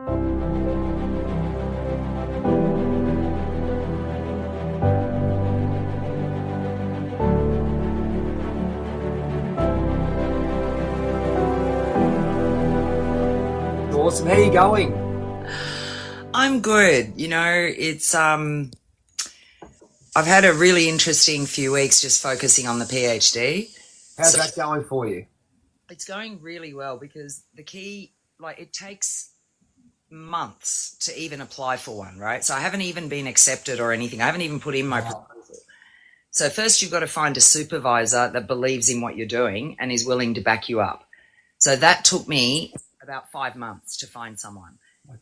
Awesome. How are you going? I'm good. I've had a really interesting few weeks just focusing on the PhD. How's that going for you? It's going really well because the key, it takes months to even apply for one, right? So I haven't even been accepted or anything. I haven't even put in my proposal. So first you've got to find a supervisor that believes in what you're doing and is willing to back you up. So that took me about 5 months to find someone.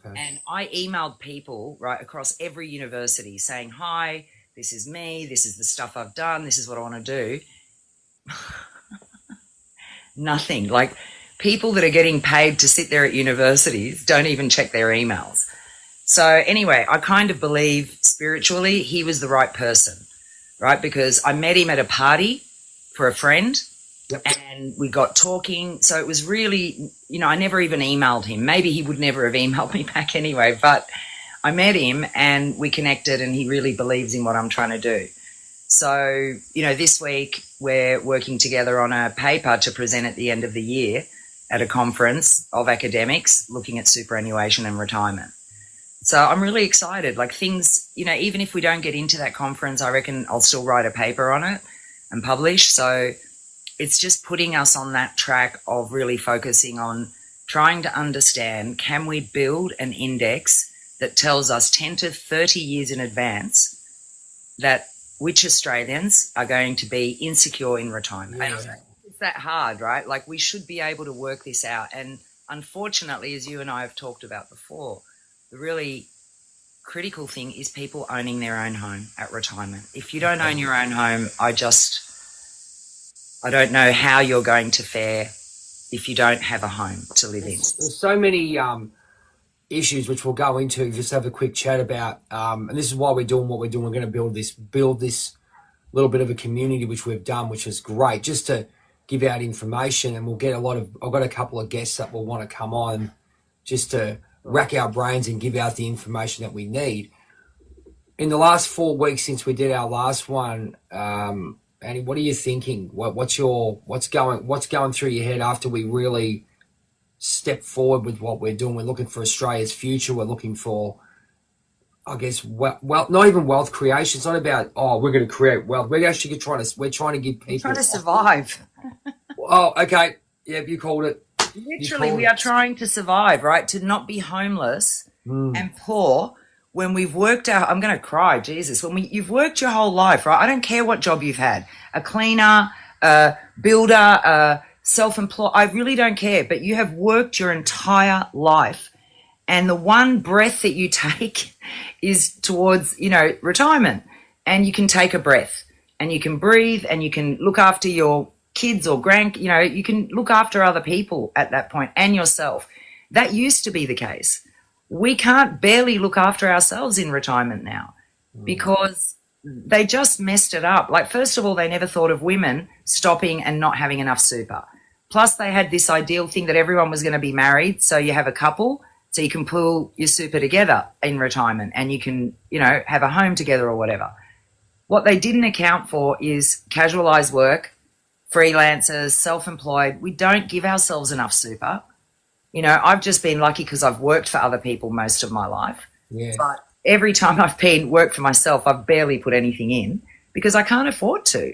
Okay. And I emailed people right across every university saying, hi, this is me, this is the stuff I've done, this is what I want to do. Nothing. Like, people that are getting paid to sit there at universities don't even check their emails. So anyway, I kind of believe spiritually he was the right person, right? Because I met him at a party for a friend. Yep. And we got talking. So it was really, I never even emailed him. Maybe he would never have emailed me back anyway, but I met him and we connected and he really believes in what I'm trying to do. So, this week we're working together on a paper to present at the end of the year at a conference of academics looking at superannuation and retirement. So I'm really excited. Like, things, even if we don't get into that conference, I reckon I'll still write a paper on it and publish. So it's just putting us on that track of really focusing on trying to understand, can we build an index that tells us 10 to 30 years in advance that which Australians are going to be insecure in retirement. Yeah. It's that hard, right? Like, we should be able to work this out. And unfortunately, as you and I have talked about before, the really critical thing is people owning their own home at retirement. If you don't own your own home, I don't know how you're going to fare if you don't have a home to live in. There's so many issues which we'll go into, just have a quick chat about. And this is why we're doing what we're doing. We're going to build this little bit of a community, which we've done, which is great, just to give out information. And we'll get I've got a couple of guests that will want to come on just to rack our brains and give out the information that we need. In the last 4 weeks since we did our last one, Annie, what are you thinking? What's going through your head after we really step forward with what we're doing? We're looking for Australia's future. We're looking for, I guess, well, not even wealth creation. It's not about, we're going to create wealth. We're actually trying to give people trying to survive. Oh, okay. Yeah, you called it. Literally, we are trying to survive, right? To not be homeless and poor. When we've worked out, I'm going to cry, Jesus. You've worked your whole life, right? I don't care what job you've had, a cleaner, a builder, a self-employed. I really don't care, but you have worked your entire life. And the one breath that you take is towards, retirement. And you can take a breath and you can breathe and you can look after your kids or you can look after other people at that point and yourself. That used to be the case. We can't barely look after ourselves in retirement now because they just messed it up. Like, first of all, they never thought of women stopping and not having enough super. Plus, they had this ideal thing that everyone was going to be married. So you have a couple, so you can pull your super together in retirement and you can, have a home together or whatever. What they didn't account for is casualised work, freelancers, self-employed. We don't give ourselves enough super. I've just been lucky because I've worked for other people most of my life. Yeah. But every time I've been worked for myself, I've barely put anything in because I can't afford to,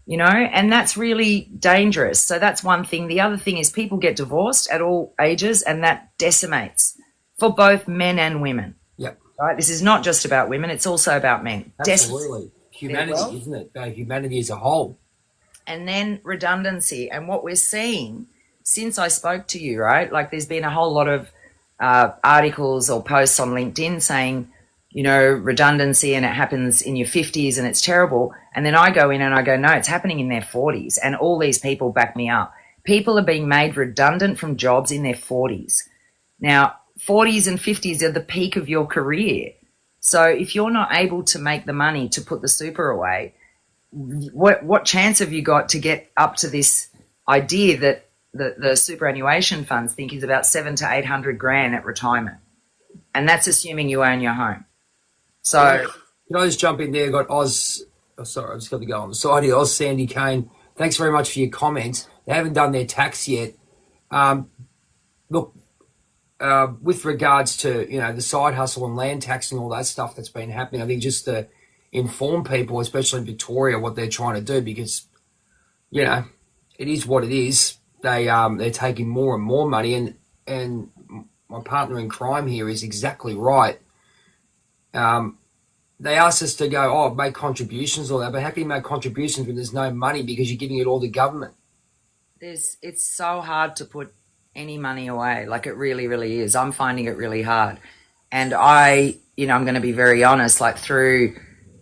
and that's really dangerous. So that's one thing. The other thing is people get divorced at all ages and that decimates for both men and women. Yep. Right? This is not just about women. It's also about men. Absolutely. Humanity, isn't it? Humanity as a whole. And then redundancy. And what we're seeing since I spoke to you, right? Like, there's been a whole lot of articles or posts on LinkedIn saying, redundancy and it happens in your 50s and it's terrible. And then I go in and I go, no, it's happening in their 40s. And all these people back me up. People are being made redundant from jobs in their 40s. Now, 40s and 50s are the peak of your career. So if you're not able to make the money to put the super away, what chance have you got to get up to this idea that the superannuation funds think is about $700 to $800 grand at retirement? And that's assuming you own your home. So can I just jump in there? Got Oz. Oh, sorry, I just got to go on the side here. Oz Sandy Kane. Thanks very much for your comments. They haven't done their tax yet. Look, with regards to the side hustle and land tax and all that stuff that's been happening, I think just to inform people, especially in Victoria, what they're trying to do, because it is what it is. They're taking more and more money, and my partner in crime here is exactly right. They asked us to go, make contributions or that, but how can you make contributions when there's no money because you're giving it all to government? It's so hard to put any money away. Like, it really, really is. I'm finding it really hard. And I'm going to be very honest, like through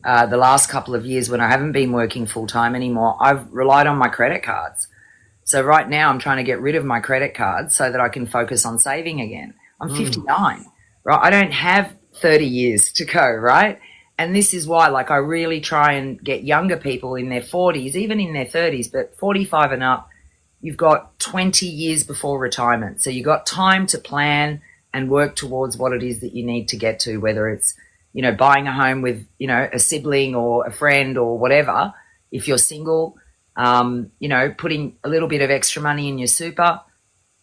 the last couple of years when I haven't been working full time anymore, I've relied on my credit cards. So right now I'm trying to get rid of my credit cards so that I can focus on saving again. I'm 59, right? I don't have 30 years to go, right? And this is why, like, I really try and get younger people in their 40s, even in their 30s, but 45 and up, you've got 20 years before retirement. So you've got time to plan and work towards what it is that you need to get to, whether it's, buying a home with, a sibling or a friend or whatever. If you're single, putting a little bit of extra money in your super,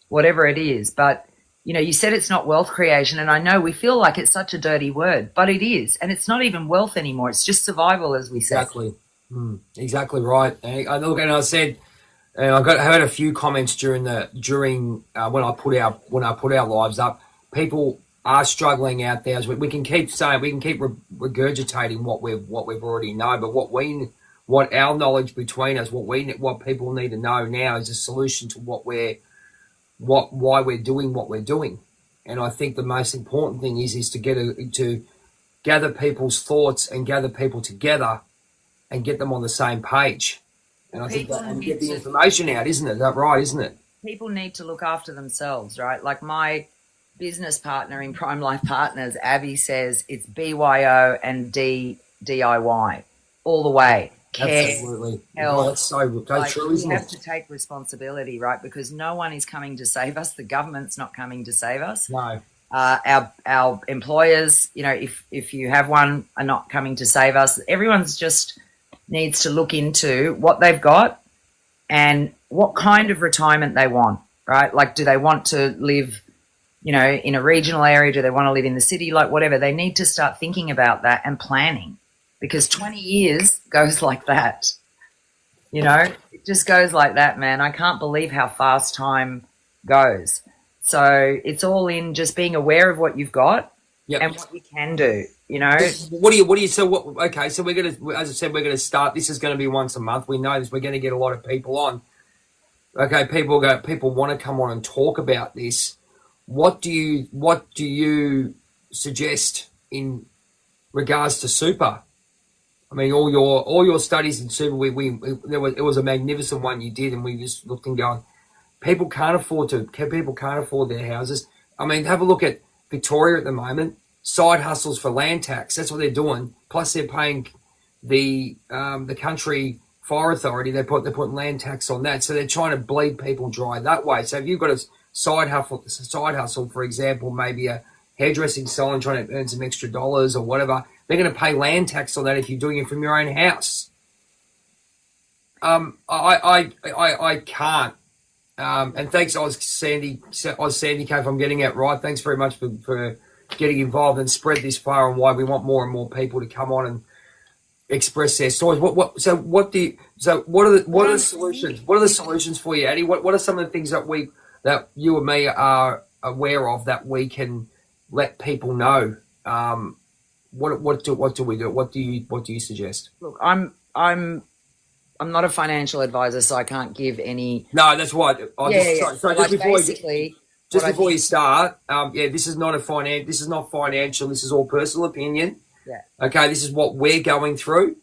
whatever it is. But you said it's not wealth creation, and I know we feel like it's such a dirty word, but it is, and it's not even wealth anymore. It's just survival, as we said. Exactly, exactly right. And I said, I had a few comments during when I put our lives up. People are struggling out there. As we can keep saying, we can keep regurgitating what we've already know, but what our knowledge between us, what people need to know now is a solution to why we're doing what we're doing. And I think the most important thing is to gather people's thoughts and gather people together and get them on the same page. And I think and get the information out, isn't it? That right, isn't it? People need to look after themselves, right? Like my business partner in Prime Life Partners, Abby, says it's BYO and DIY all the way. Care, absolutely. health. Oh, that's so true, isn't it? We have to take responsibility, right? Because no one is coming to save us. The government's not coming to save us. No. Our employers, if you have one, are not coming to save us. Everyone's just needs to look into what they've got and what kind of retirement they want, right? Like, do they want to live, in a regional area? Do they want to live in the city? Like, whatever. They need to start thinking about that and planning. Because 20 years goes like that, it just goes like that, man. I can't believe how fast time goes. So it's all in just being aware of what you've got and what you can do, Okay, so we're going to, as I said, we're going to start. This is going to be once a month. We know this. We're going to get a lot of people on. Okay, people want to come on and talk about this. What do you suggest in regards to super? I mean, all your studies in super, it was a magnificent one you did, and we just looked and going, people can't afford their houses. I mean, have a look at Victoria at the moment, side hustles for land tax. That's what they're doing. Plus, they're paying the country fire authority. They're putting land tax on that, so they're trying to bleed people dry that way. So if you've got a side hustle, for example, maybe a hairdressing salon trying to earn some extra dollars or whatever, they're going to pay land tax on that if you're doing it from your own house. I can't. And thanks, Sandy K, if I'm getting it right. Thanks very much for getting involved and spread this far on why we want more and more people to come on and express their stories. What are the solutions? What are the solutions for you, Addie? What are some of the things that you and me are aware of that we can let people know? What do we do? What do you suggest? Look, I'm not a financial advisor, so I can't give any. No, that's right. Just before you start, this is not financial. This is all personal opinion. Yeah. Okay, this is what we're going through.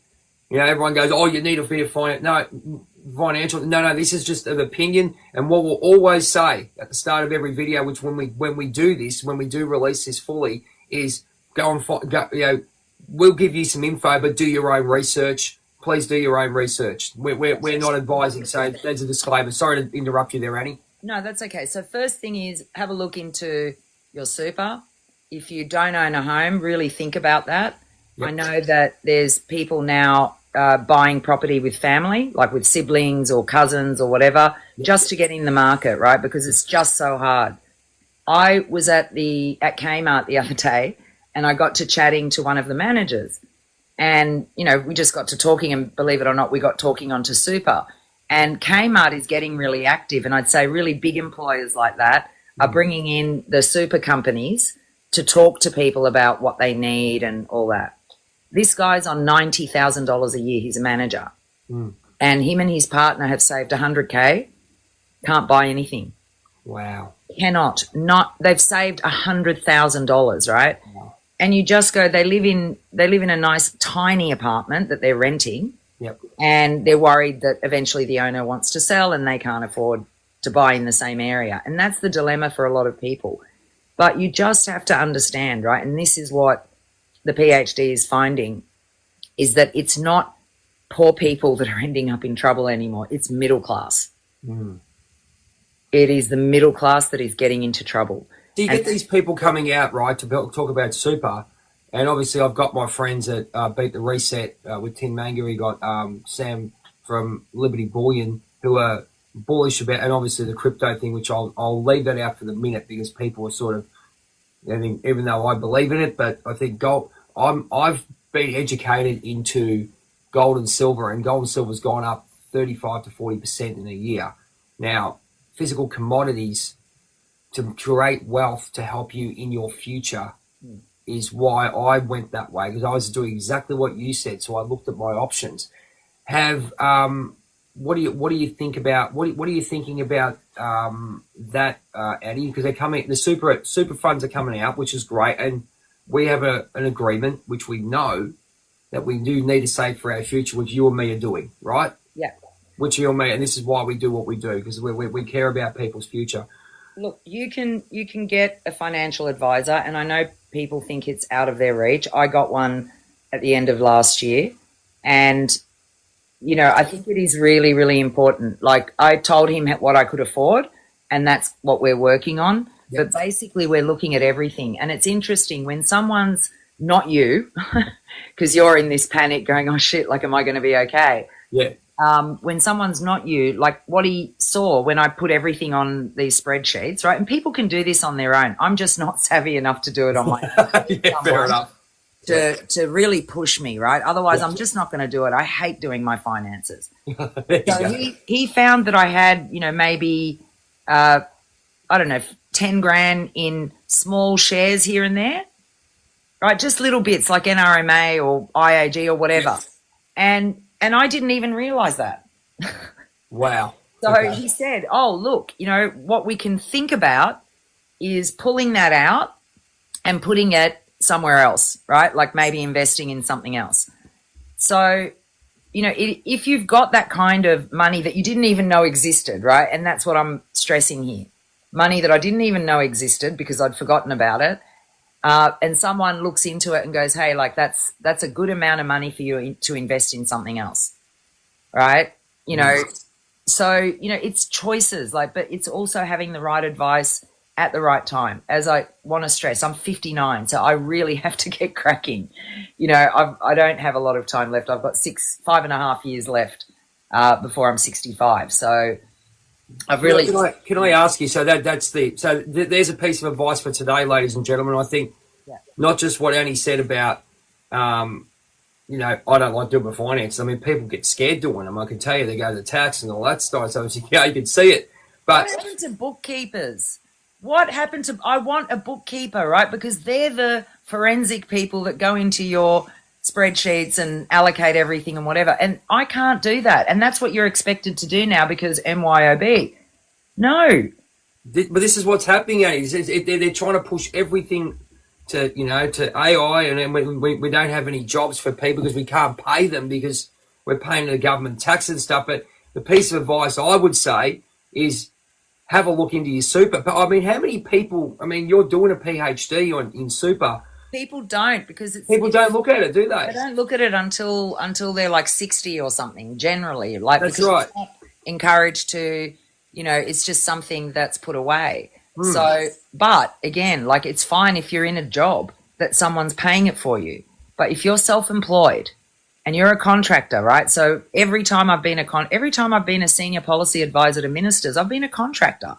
Everyone goes, "Oh, you need a bit of financial." No, this is just an opinion. And what we'll always say at the start of every video, which when we do release this fully, is we'll give you some info, but do your own research. Please do your own research. We're not advising, so there's a disclaimer. Sorry to interrupt you there, Annie. No, that's okay. So first thing is have a look into your super. if you don't own a home, really think about that. Yep. I know that there's people now buying property with family, like with siblings or cousins or whatever, just to get in the market, right? Because it's just so hard. I was at Kmart the other day, and I got to chatting to one of the managers, and we just got to talking, and believe it or not, we got talking onto super. And Kmart is getting really active, and I'd say really big employers like that are bringing in the super companies to talk to people about what they need and all that. This guy's on $90,000 a year. He's a manager. And him and his partner have saved $100K. Can't buy anything. Wow. They've saved $100,000, right? Wow. And you just go, they live in a nice tiny apartment that they're renting. Yep. And they're worried that eventually the owner wants to sell and they can't afford to buy in the same area. And that's the dilemma for a lot of people. But you just have to understand, right? And this is what the PhD is finding, is that it's not poor people that are ending up in trouble anymore. It's middle class. It is the middle class that is getting into trouble. Do you get these people coming out, right, to talk about super? And obviously I've got my friends at Beat the Reset with Tim Manga. You got Sam from Liberty Bullion, who are bullish about, and obviously the crypto thing, which I'll leave that out for the minute because people are sort of, I mean, even though I believe in it, but I think gold, I've been educated into gold and silver, and gold and silver's gone up 35 to 40% in a year. Now, physical commodities to create wealth to help you in your future is why I went that way, because I was doing exactly what you said. So I looked at my options. What do you think about what are you thinking about that, Addie? Because they're coming, the super funds are coming out, which is great, and we have an agreement which we know that we do need to save for our future, which you and me are doing, right? Yeah. Which you and me, and this is why we do what we do, because we care about people's future. Look, you can get a financial advisor, and I know people think it's out of their reach. I got one at the end of last year, and I think it is really, really important. Like, I told him what I could afford, and that's what we're working on. Yep. But basically, we're looking at everything, and it's interesting when someone's not you, because you're in this panic, going, "Oh shit! Like, am I going to be okay?" Yeah. When someone's not you, like what he saw when I put everything on these spreadsheets, right? And people can do this on their own. I'm just not savvy enough to do it on my own. Yeah, fair enough. To really push me, right? Otherwise, I'm just not going to do it. I hate doing my finances. So he found that I had, maybe, I don't know, 10 grand in small shares here and there, right? Just little bits like NRMA or IAG or whatever. Yes. And I didn't even realize that. Wow. So he said, "Oh, look, what we can think about is pulling that out and putting it somewhere else, right? Like maybe investing in something else." So, if you've got that kind of money that you didn't even know existed, right? And that's what I'm stressing here. Money that I didn't even know existed because I'd forgotten about it. And someone looks into it and goes, "Hey, like that's a good amount of money for you to invest in something else." Right? So, it's choices, but it's also having the right advice at the right time. As I want to stress, I'm 59, so I really have to get cracking. I don't have a lot of time left. I've got 5.5 years left before I'm 65. So I've really. Can I ask you? So there's a piece of advice for today, ladies and gentlemen. I think not just what Annie said about, I don't like doing my finances. I mean, people get scared doing them. I can tell you, they go to the tax and all that stuff. So you can see it. But what happened to bookkeepers? I want a bookkeeper, right? Because they're the forensic people that go into your spreadsheets and allocate everything and whatever. And I can't do that. And that's what you're expected to do now because MYOB. No. But this is what's happening, Annie. They're trying to push everything to AI, and then we don't have any jobs for people because we can't pay them because we're paying the government tax and stuff. But the piece of advice I would say is have a look into your super. But I mean, how many people? I mean, you're doing a PhD in super. People don't because people don't look at it, do they? They don't look at it until they're like 60 or something. Generally, like that's right. Encouraged to, it's just something that's put away. So, but again, like it's fine if you're in a job that someone's paying it for you. But if you're self-employed and you're a contractor, right? So every time I've been a senior policy advisor to ministers, I've been a contractor,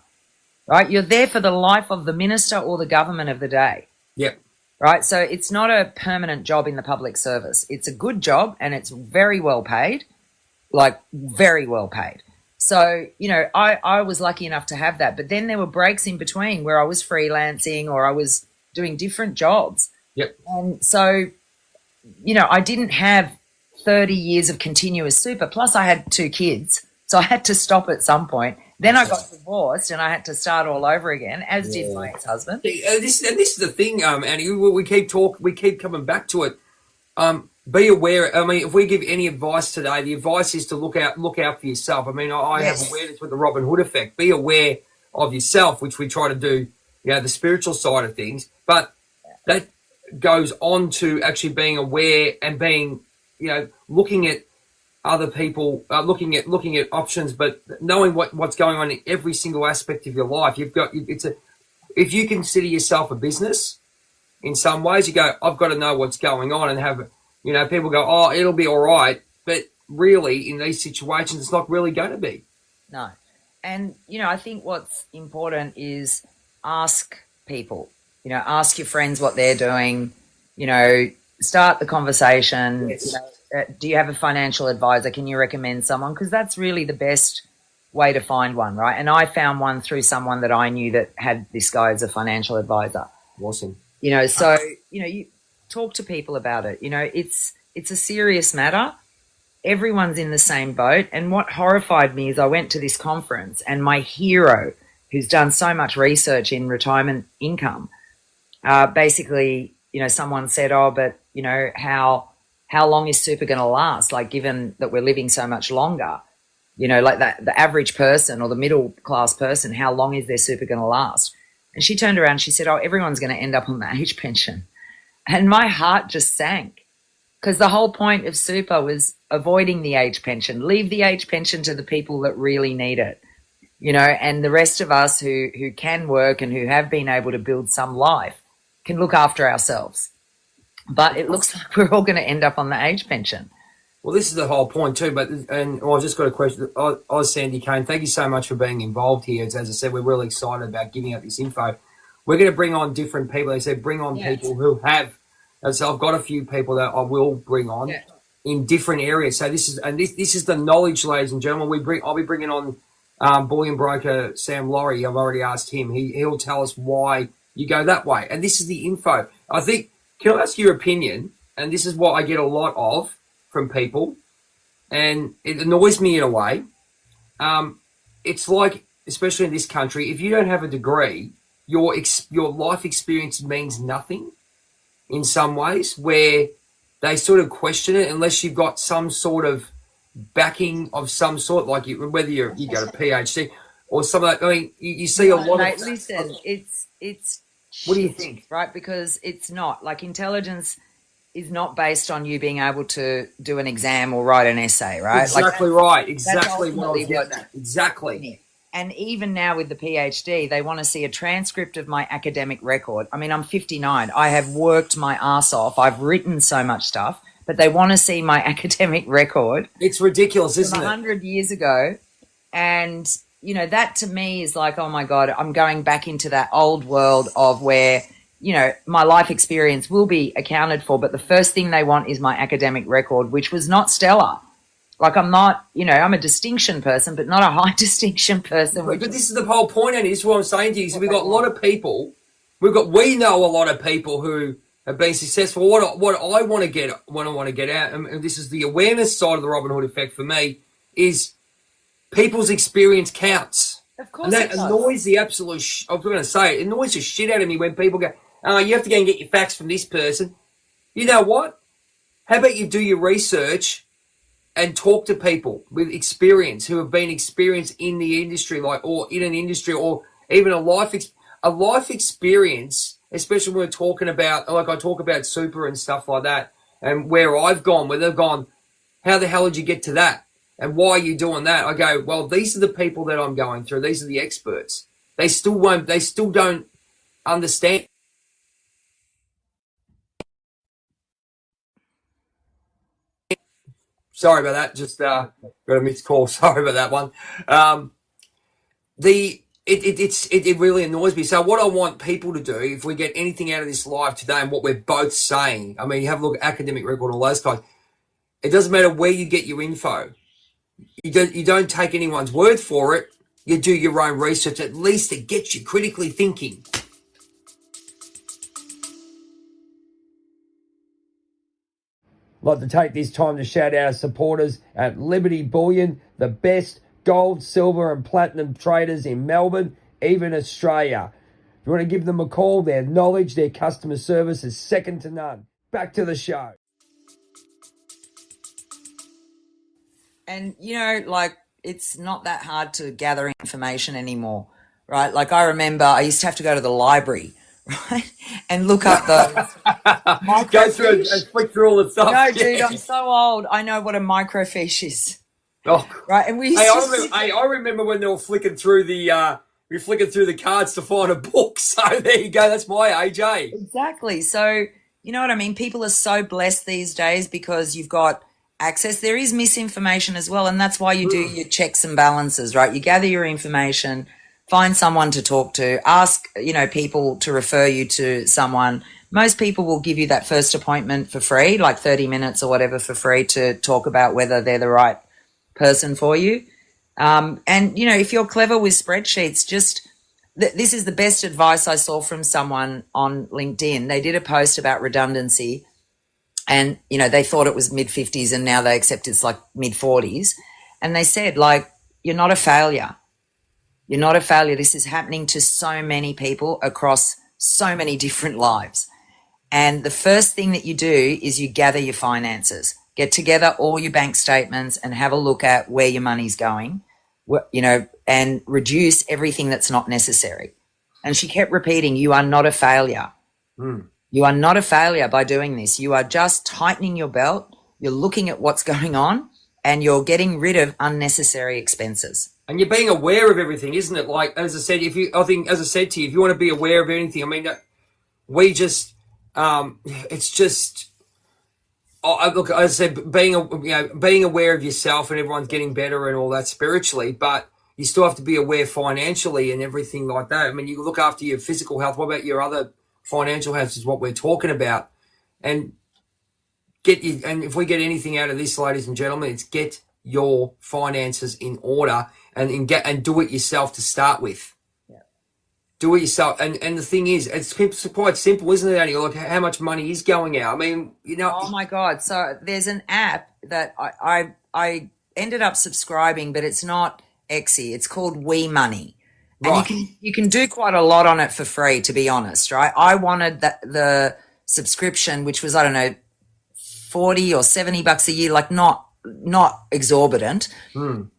right? You're there for the life of the minister or the government of the day. Yep. Right. So it's not a permanent job in the public service. It's a good job and it's very well paid, like very well paid. So, I was lucky enough to have that. But then there were breaks in between where I was freelancing or I was doing different jobs. Yep. And so, I didn't have 30 years of continuous super. Plus I had 2 kids. So I had to stop at some point. Then I got divorced and I had to start all over again, as did my ex-husband. This is the thing, Annie. We keep coming back to it. Be aware. I mean, if we give any advice today, the advice is to look out for yourself. I mean, I have awareness with the Robin Hood effect. Be aware of yourself, which we try to do, the spiritual side of things. But that goes on to actually being aware and being, looking at other people, looking at options, but knowing what's going on in every single aspect of your life. If you consider yourself a business, in some ways, you go, I've got to know what's going on and have. People go, oh, it'll be all right. But really, in these situations, it's not really going to be. No. And, I think what's important is ask people, ask your friends what they're doing, start the conversation. Yes. Do you have a financial advisor? Can you recommend someone? Because that's really the best way to find one, right? And I found one through someone that I knew that had this guy as a financial advisor. Awesome. So, you talk to people about it. It's a serious matter. Everyone's in the same boat. And what horrified me is I went to this conference and my hero, who's done so much research in retirement income, basically, someone said, oh, but, how long is super going to last? Like, given that we're living so much longer, like that, the average person or the middle class person, how long is their super going to last? And she turned around, she said, oh, everyone's going to end up on the age pension. And my heart just sank because the whole point of super was avoiding the age pension, leave the age pension to the people that really need it, and the rest of us who can work and who have been able to build some life can look after ourselves. But it looks like we're all going to end up on the age pension. Well, this is the whole point too. I've just got a question. Sandy Kane, thank you so much for being involved here. As I said, we're really excited about giving out this info. We're going to bring on different people. They said bring on people who have. And so I've got a few people that I will bring on in different areas. So this is the knowledge, ladies and gentlemen. I'll be bringing on bullion broker Sam Laurie. I've already asked him. He'll tell us why you go that way. And this is the info. I think. Can I ask your opinion? And this is what I get a lot of from people, and it annoys me in a way. It's like, especially in this country, if you don't have a degree, your life experience means nothing in some ways, where they sort of question it unless you've got some sort of backing of some sort, like whether you got a PhD or something like. I mean, you see a lot of. Listen, it's. What do you think? Right, because it's not like intelligence is not based on you being able to do an exam or write an essay, right? Exactly right. Exactly what I was getting at. Exactly. Yeah. And even now with the PhD, they want to see a transcript of my academic record. I mean, I'm 59. I have worked my ass off. I've written so much stuff, but they want to see my academic record. It's ridiculous, isn't it? 100 years ago. And that to me is like, oh my God, I'm going back into that old world of where, my life experience will be accounted for. But the first thing they want is my academic record, which was not stellar. Like I'm not, I'm a distinction person, but not a high distinction person. But this is the whole point, and this is what I'm saying to you. So we've got a lot of people, we know a lot of people who have been successful. What I want to get out, and this is the awareness side of the Robin Hood effect for me, is people's experience counts. Of course, and that annoys the absolute. I was going to say it annoys the shit out of me when people go, you have to go and get your facts from this person. You know what? How about you do your research and talk to people with experience who have been experienced in the industry, or in an industry, or even a life experience. Especially when we're talking about, like I talk about super and stuff like that, and where I've gone, where they've gone, how the hell did you get to that? And why are you doing that? I go, well, these are the people that I'm going through. These are the experts. they still don't understand. Sorry about that. Just got a missed call. Sorry about that one. It really annoys me. So what I want people to do, if we get anything out of this live today and what we're both saying, I mean, you have a look at academic record and all those guys. It doesn't matter where you get your info. You don't take anyone's word for it. You do your own research. At least it gets you critically thinking. I'd like to take this time to shout out our supporters at Liberty Bullion, the best gold, silver and platinum traders in Melbourne, even Australia. If you want to give them a call, their knowledge, their customer service is second to none. Back to the show. And, like, it's not that hard to gather information anymore, right? Like, I remember I used to have to go to the library, right, and look up the go through and flick through all the stuff. No, dude, I'm so old. I know what a microfiche is. Oh, right. And we. I remember when they were flicking through the cards to find a book. So there you go. That's my age, eh? Exactly. So you know what I mean. People are so blessed these days because you've got access. There is misinformation as well, and that's why you do your checks and balances, right? You gather your information, find someone to talk to, ask people to refer you to someone. Most people will give you that first appointment for free, like 30 minutes or whatever for free to talk about whether they're the right person for you. And, if you're clever with spreadsheets, this is the best advice I saw from someone on LinkedIn. They did a post about redundancy and, they thought it was mid-50s and now they accept it's like mid-40s. And they said, like, you're not a failure. You're not a failure. This is happening to so many people across so many different lives. And the first thing that you do is you gather your finances, get together all your bank statements and have a look at where your money's going, and reduce everything that's not necessary. And she kept repeating, you are not a failure. You are not a failure by doing this. You are just tightening your belt. You're looking at what's going on and you're getting rid of unnecessary expenses. And you're being aware of everything, isn't it? Like, as I said, if you want to be aware of anything, I mean, we just, it's just, look, as I said, being aware of yourself and everyone's getting better and all that spiritually, but you still have to be aware financially and everything like that. I mean, you look after your physical health. What about your other financial health is what we're talking about. And if we get anything out of this, ladies and gentlemen, it's get your finances in order and do it yourself to start with. Yeah. Do it yourself. And the thing is, it's quite simple, isn't it, Annie? Like how much money is going out. I mean, Oh my God. So there's an app that I ended up subscribing, but it's not Exy. It's called WeMoney. And right. you can do quite a lot on it for free, to be honest, right? I wanted the subscription, which was, I don't know, 40 or 70 bucks a year, like not exorbitant,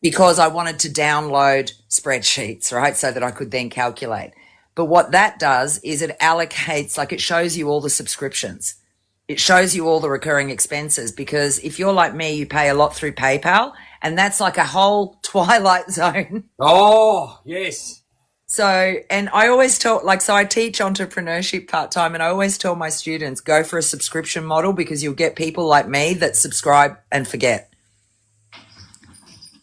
because I wanted to download spreadsheets, right? So that I could then calculate. But what that does is it allocates, like it shows you all the subscriptions. It shows you all the recurring expenses, because if you're like me, you pay a lot through PayPal, and that's like a whole twilight zone. Oh, yes. So, and I always tell, so I teach entrepreneurship part-time, and I always tell my students, go for a subscription model, because you'll get people like me that subscribe and forget.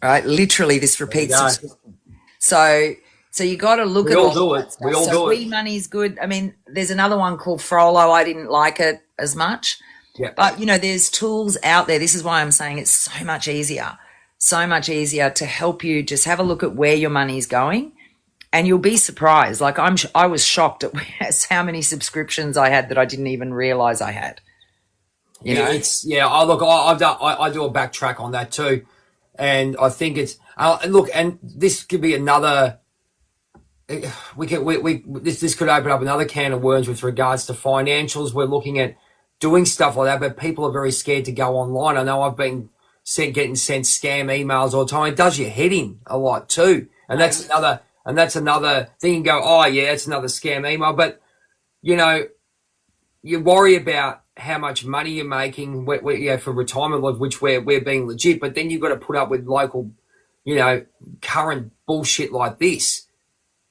Right? Literally this repeat subscription. So you got to look at all do it. We all do it. WeMoney's good. I mean, there's another one called Frollo. I didn't like it as much. Yeah. But, there's tools out there. This is why I'm saying it's so much easier to help you just have a look at where your money's going. And you'll be surprised. Like I was shocked at how many subscriptions I had that I didn't even realize I had. I do a backtrack on that too, and I think it's look. And this could be another. This could open up another can of worms with regards to financials. We're looking at doing stuff like that, but people are very scared to go online. I know I've been getting sent scam emails all the time. It does your head in a lot too, and that's another. And that's another thing. You go, oh, yeah, it's another scam email. But, you worry about how much money you're making for retirement, which we're being legit. But then you've got to put up with local, current bullshit like this.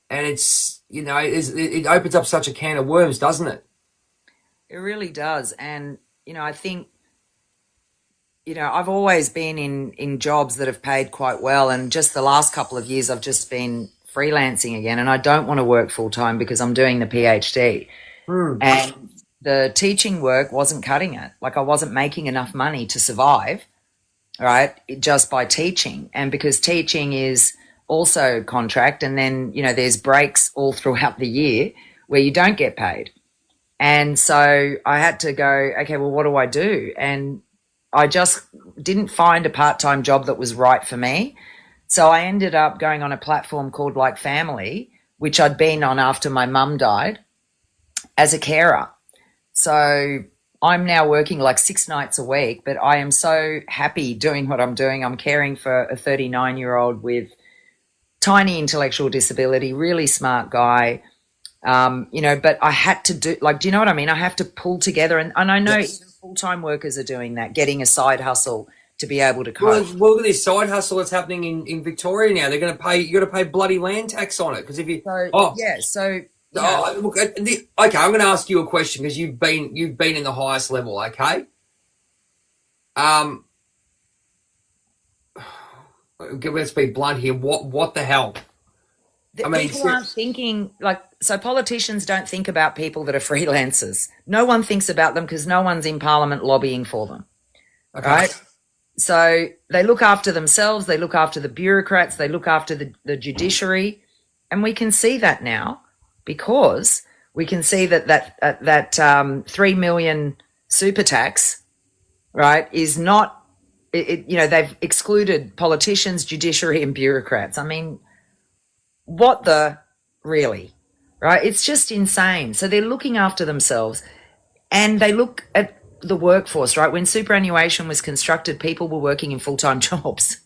and it's, it opens up such a can of worms, doesn't it? It really does. And, I think, I've always been in jobs that have paid quite well. And just the last couple of years, I've just been freelancing again. And I don't want to work full time because I'm doing the PhD. And the teaching work wasn't cutting it. Like, I wasn't making enough money to survive, right, just by teaching. And because teaching is also contract, and then, there's breaks all throughout the year where you don't get paid. And so I had to go, okay, well, what do I do? And I just didn't find a part-time job that was right for me. So I ended up going on a platform called Like Family, which I'd been on after my mum died, as a carer. So I'm now working like 6 nights a week, but I am so happy doing what I'm doing. I'm caring for a 39-year-old with tiny intellectual disability, really smart guy. But I had to do, like, do you know what I mean? I have to pull together, and I know Yes. even full-time workers are doing that, getting a side hustle to be able to Well, cope. look at this side hustle that's happening in Victoria now. They're going to pay. You got to pay bloody land tax on it because if you. So Look. Okay, I'm going to ask you a question because you've been in the highest level. Okay. Let's be blunt here. What the hell? I mean, people aren't thinking, like, so politicians don't think about people that are freelancers. No one thinks about them because no one's in Parliament lobbying for them, okay. right? So they look after themselves, they look after the bureaucrats, they look after the judiciary, and we can see that now because we can see that 3 million super tax, right, is not. They've excluded politicians, judiciary, and bureaucrats. I mean, what the really, right? It's just insane. So they're looking after themselves, and they look at the workforce, right? When superannuation was constructed, people were working in full-time jobs,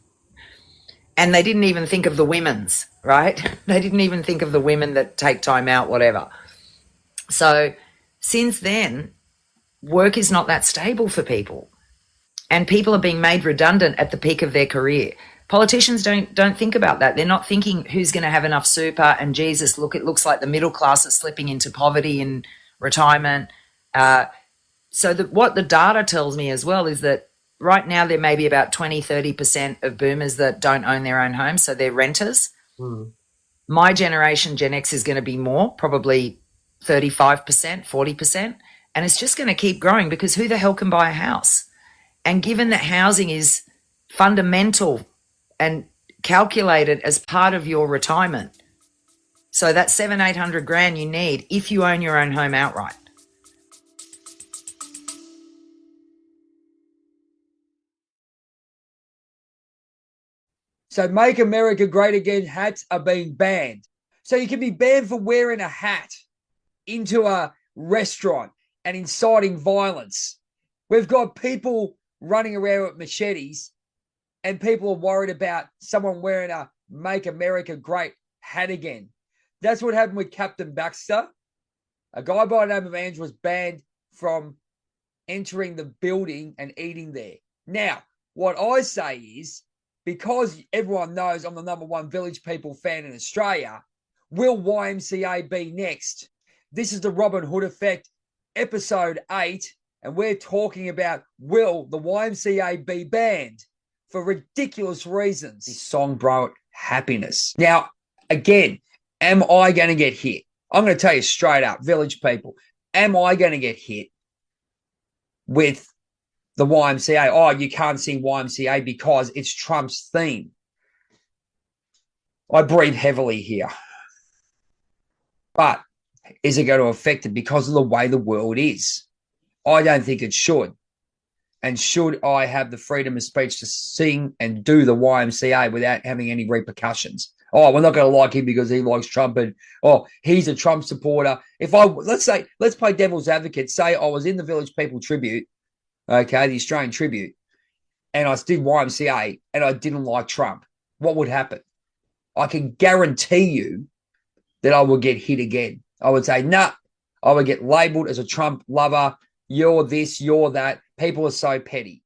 and they didn't even think of the women's, right? They didn't even think of the women that take time out, whatever. So since then, work is not that stable for people, and people are being made redundant at the peak of their career. Politicians don't think about that. They're not thinking who's going to have enough super, and Jesus, look, it looks like the middle class is slipping into poverty in retirement. So what the data tells me as well is that right now there may be about 20-30% of boomers that don't own their own homes, so they're renters. My generation, Gen X, is going to be more, probably 35%, 40%, and it's just going to keep growing because who the hell can buy a house? And given that housing is fundamental and calculated as part of your retirement, so that's 700-800 grand you need if you own your own home outright. So Make America Great Again hats are being banned. So you can be banned for wearing a hat into a restaurant and inciting violence. We've got people running around with machetes, and people are worried about someone wearing a Make America Great hat again. That's what happened with Captain Baxter. A guy by the name of Andrew was banned from entering the building and eating there. Now, what I say is, because everyone knows I'm the #1 Village People fan in Australia, will YMCA be next? This is the Robin Hood Effect, episode 8, and we're talking about, will the YMCA be banned for ridiculous reasons? This song brought happiness. Now, again, am I going to get hit? I'm going to tell you straight up, Village People, am I going to get hit with the YMCA? Oh, you can't sing YMCA because it's Trump's theme. I breathe heavily here. But is it going to affect it because of the way the world is? I don't think it should. And should I have the freedom of speech to sing and do the YMCA without having any repercussions? Oh, we're not going to like him because he likes Trump, and he's a Trump supporter. Let's play devil's advocate. Say I was in the Village People tribute, okay, the Australian tribute, and I did YMCA and I didn't like Trump. What would happen? I can guarantee you that I would get hit again. I would say, nah, I would get labeled as a Trump lover. You're this, you're that. People are so petty.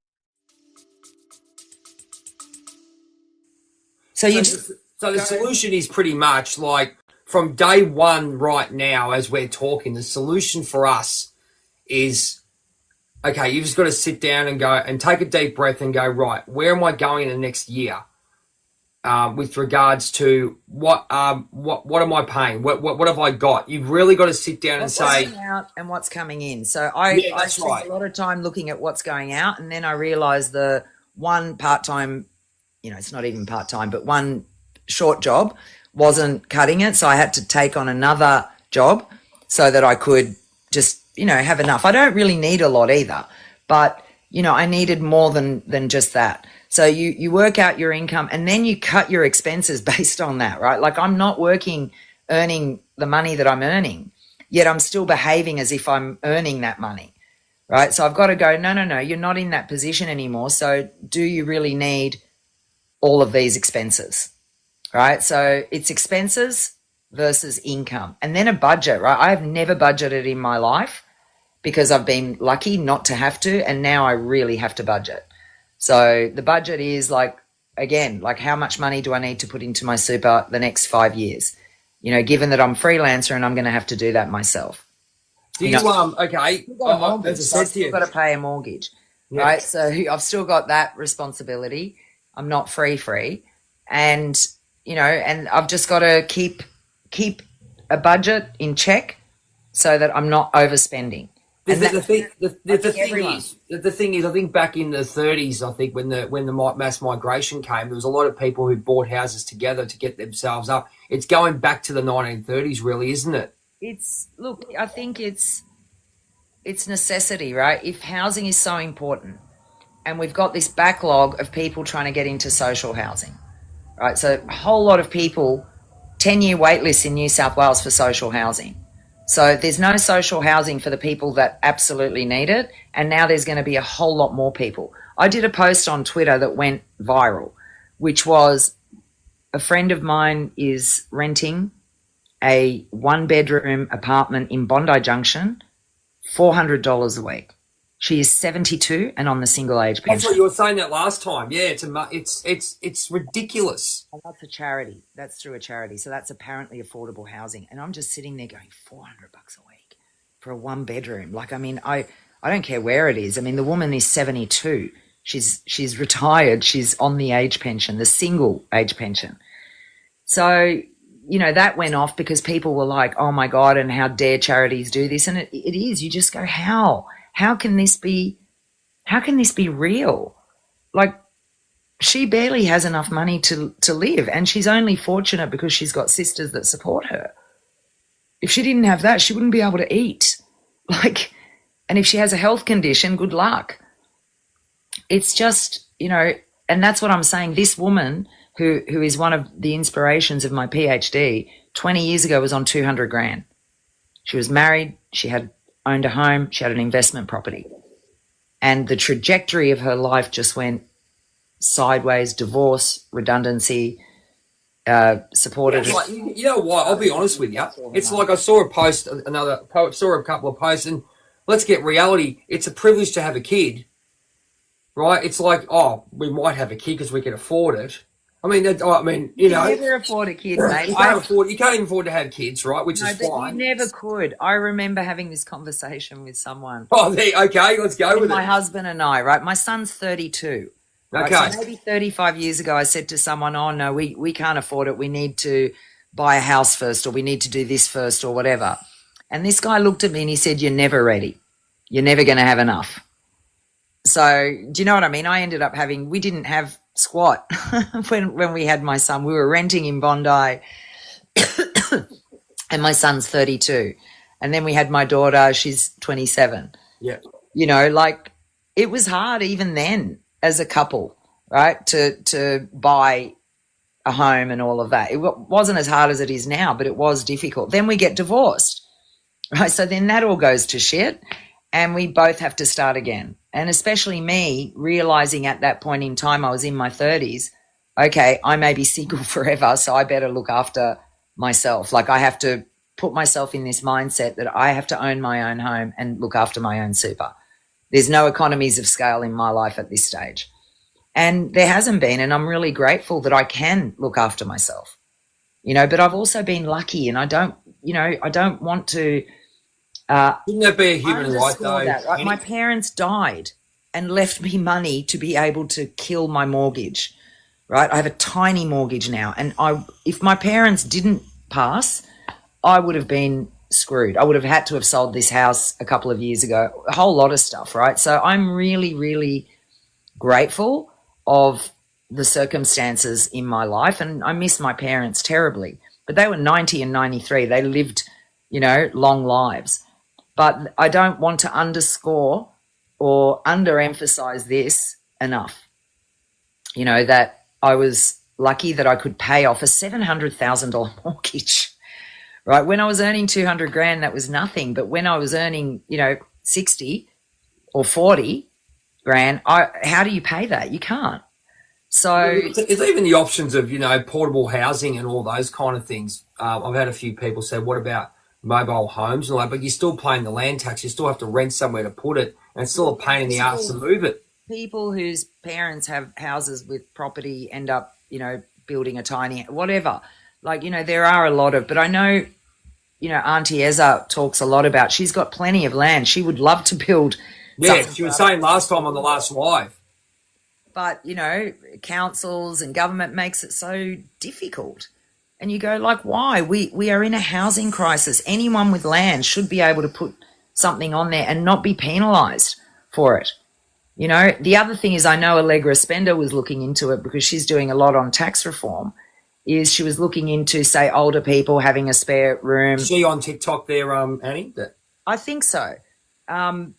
So the solution is pretty much like from day one right now, as we're talking, the solution for us is, okay, you've just got to sit down and go and take a deep breath and go, right, where am I going in the next year? With regards to what am I paying? What have I got? You've really got to sit down and say, what's going out and what's coming in. So I spent a lot of time looking at what's going out, and then I realized the one part-time, it's not even part-time, but one short job wasn't cutting it. So I had to take on another job so that I could just, have enough. I don't really need a lot either, but I needed more than just that. So you work out your income and then you cut your expenses based on that, right? Like I'm not earning the money that I'm earning, yet I'm still behaving as if I'm earning that money, right? So I've got to go, no, you're not in that position anymore. So do you really need all of these expenses, right? So it's expenses versus income, and then a budget, right? I have never budgeted in my life because I've been lucky not to have to, and now I really have to budget. So the budget is like how much money do I need to put into my super the next 5 years? Given that I'm freelancer and I'm going to have to do that myself. Do you, okay, I've still got to pay a mortgage, right? So I've still got that responsibility. I'm not free. And, and I've just got to keep a budget in check so that I'm not overspending. The thing is, I think back in the 30s, I think when the mass migration came, there was a lot of people who bought houses together to get themselves up. It's going back to the 1930s, really, isn't it? I think it's necessity, right? If housing is so important and we've got this backlog of people trying to get into social housing, right? So a whole lot of people, 10-year wait lists in New South Wales for social housing. So there's no social housing for the people that absolutely need it, and now there's going to be a whole lot more people. I did a post on Twitter that went viral, which was a friend of mine is renting a one-bedroom apartment in Bondi Junction, $400 a week. She is 72 and on the single age pension. That's what you were saying that last time. Yeah, it's ridiculous. And that's a charity. That's through a charity. So that's apparently affordable housing. And I'm just sitting there going, $400 a week for a one bedroom. Like, I mean, I don't care where it is. I mean, the woman is 72. She's retired. She's on the age pension, the single age pension. So, that went off because people were like, oh my God, and how dare charities do this? And it is. You just go, how? How can this be real? Like, she barely has enough money to live, and she's only fortunate because she's got sisters that support her. If she didn't have that, she wouldn't be able to eat. And if she has a health condition, good luck. It's just, and that's what I'm saying. This woman who is one of the inspirations of my PhD 20 years ago was on 200 grand. She was married. She had owned a home, she had an investment property. And the trajectory of her life just went sideways, divorce, redundancy, supported. Like, you know what? I'll be honest with you. It's like I saw a couple of posts, and let's get reality. It's a privilege to have a kid, right? It's like, we might have a kid because we can afford it. I mean, you never afford a kid, mate. You can't even afford to have kids, right? Which is fine. You never could. I remember having this conversation with someone. Okay, let's go with it. My husband and I, right? My son's 32. Right? Okay. So maybe 35 years ago, I said to someone, oh, no, we can't afford it. We need to buy a house first, or we need to do this first, or whatever. And this guy looked at me and he said, you're never ready. You're never going to have enough. So do you know what I mean? I ended up we didn't have squat when we had my son. We were renting in Bondi and my son's 32. And then we had my daughter, she's 27. Yeah. It was hard even then as a couple, right? To buy a home and all of that. It wasn't as hard as it is now, but it was difficult. Then we get divorced, right? So then that all goes to shit and we both have to start again. And especially me realizing at that point in time, I was in my 30s, okay, I may be single forever, so I better look after myself. I have to put myself in this mindset that I have to own my own home and look after my own super. There's no economies of scale in my life at this stage. And there hasn't been, and I'm really grateful that I can look after myself. but I've also been lucky, and I don't want to Wouldn't that be a human right, underscore though? that, right? My parents died and left me money to be able to kill my mortgage, right? I have a tiny mortgage now, and if my parents didn't pass, I would have been screwed. I would have had to have sold this house a couple of years ago, a whole lot of stuff, right? So I'm really, really grateful of the circumstances in my life, and I miss my parents terribly. But they were 90 and 93. They lived, long lives. But I don't want to underscore or underemphasize this enough. That I was lucky that I could pay off a $700,000 mortgage, right? When I was earning 200 grand, that was nothing. But when I was earning, 60 or 40 grand, how do you pay that? You can't. So it's even the options of, portable housing and all those kind of things. I've had a few people say, what about mobile homes and all that? But you're still paying the land tax. You still have to rent somewhere to put it, and it's still a pain in the ass to move it. People whose parents have houses with property end up, building a tiny whatever. There are a lot of, but I know, Auntie Eza talks a lot about, she's got plenty of land. She would love to build. Yeah, she was saying last time on the last live. But, councils and government makes it so difficult. And you go, why? We are in a housing crisis. Anyone with land should be able to put something on there and not be penalised for it. The other thing is, I know Allegra Spender was looking into it because she's doing a lot on tax reform, is she was looking into, say, older people having a spare room. Is she on TikTok there, Annie? I think so.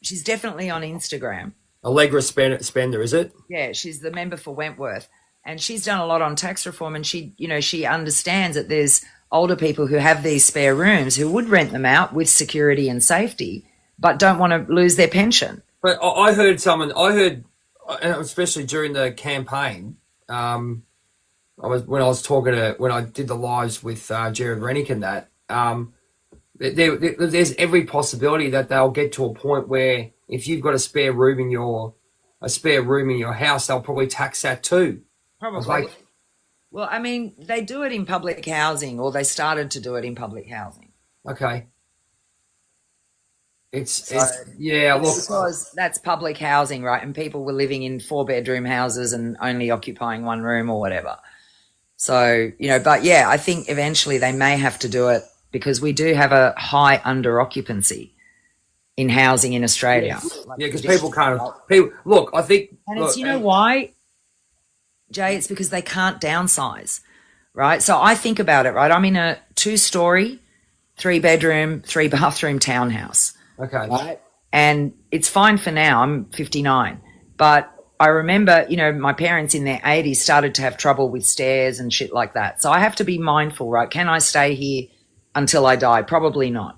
She's definitely on Instagram. Allegra Spender, is it? Yeah, she's the member for Wentworth, and she's done a lot on tax reform, and she understands that there's older people who have these spare rooms who would rent them out with security and safety, but don't want to lose their pension. But I heard, especially during the campaign, when I did the lives with Jared Rennick and that, there's every possibility that they'll get to a point where if you've got a spare room in your house, they'll probably tax that too. Probably. Well, I mean, they do it in public housing, or they started to do it in public housing. Okay. Look, because that's public housing, right? And people were living in 4-bedroom houses and only occupying one room or whatever. So, but yeah, I think eventually they may have to do it because we do have a high under occupancy in housing in Australia. Because people can't. Look, I think. And it's, why, Jay? It's because they can't downsize, right? So I think about it, right? I'm in a 2-story, 3-bedroom, 3-bathroom townhouse. Okay. Right? And it's fine for now. I'm 59. But I remember, my parents in their 80s started to have trouble with stairs and shit like that. So I have to be mindful, right? Can I stay here until I die? Probably not.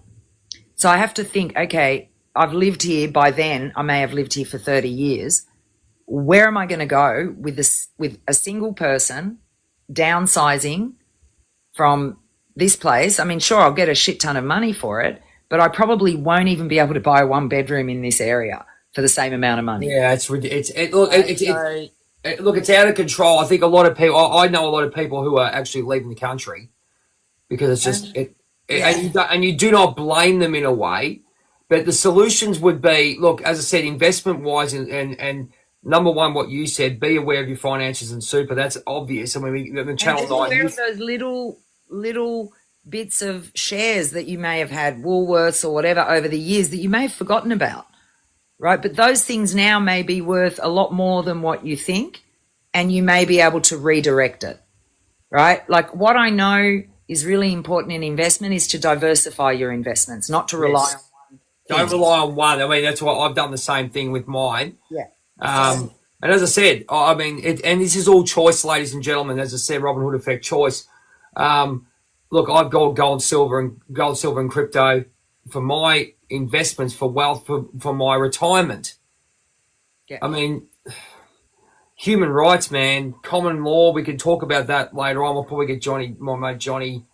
So I have to think, okay, I've lived here. By then, I may have lived here for 30 years. Where am I going to go with a single person downsizing from this place? I mean, sure, I'll get a shit ton of money for it, but I probably won't even be able to buy a 1-bedroom in this area for the same amount of money. Yeah, it's out of control. I think a lot of people. I know a lot of people who are actually leaving the country because it's just and you do not blame them in a way. But the solutions would be, look, as I said, investment wise, and number one, what you said, be aware of your finances and super. That's obvious. I mean, the Channel 9. Aware of those little bits of shares that you may have had, Woolworths or whatever, over the years that you may have forgotten about, right? But those things now may be worth a lot more than what you think, and you may be able to redirect it, right? Like, what I know is really important in investment is to diversify your investments, not to rely on one. Don't rely on one. I mean, that's why I've done the same thing with mine. Yeah. And as I said, I mean, and this is all choice, ladies and gentlemen. As I said, Robin Hood effect choice. Look, I've got gold, silver, and crypto for my investments, for wealth, for my retirement. Yeah. I mean, human rights, man, common law. We can talk about that later on. We'll probably get my mate Johnny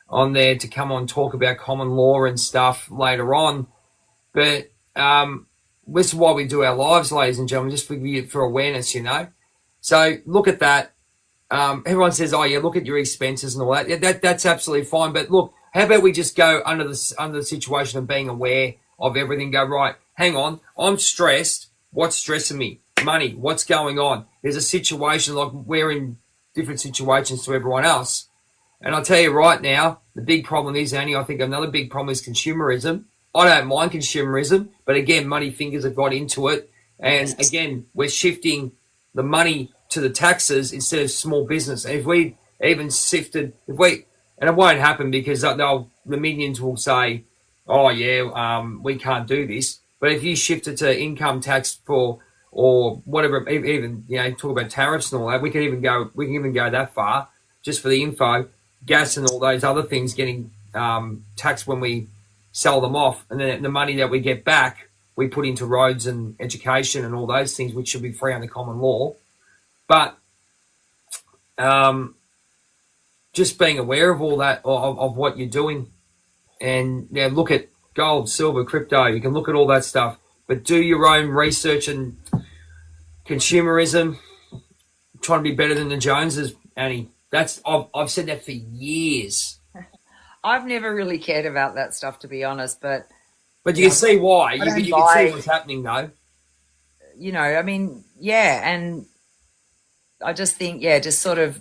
on there to come on and talk about common law and stuff later on. But this is why we do our lives, ladies and gentlemen, just for awareness, So look at that. everyone says, "Oh, yeah, look at your expenses and all that." Yeah, that's absolutely fine. But look, how about we just go under the situation of being aware of everything? Go, right. Hang on, I'm stressed. What's stressing me? Money. What's going on? There's a situation, like we're in different situations to everyone else. And I'll tell you right now, the big problem is, Annie, I think another big problem is consumerism. I don't mind consumerism, but again, money fingers have got into it. And again, we're shifting the money to the taxes instead of small business. And if we even shifted, and it won't happen because the minions will say, "Oh yeah, we can't do this." But if you shift it to income tax or whatever, even talk about tariffs and all that, we can even go that far. Just for the info, gas and all those other things getting taxed when we sell them off, and then the money that we get back we put into roads and education and all those things, which should be free under common law. But just being aware of all that, of what you're doing, and look at gold, silver, crypto. You can look at all that stuff, but do your own research. And consumerism, trying to be better than the Joneses, Annie. I've said that for years. I've never really cared about that stuff, to be honest, but you can see why. You can see what's happening, though. I mean, and I just think, just sort of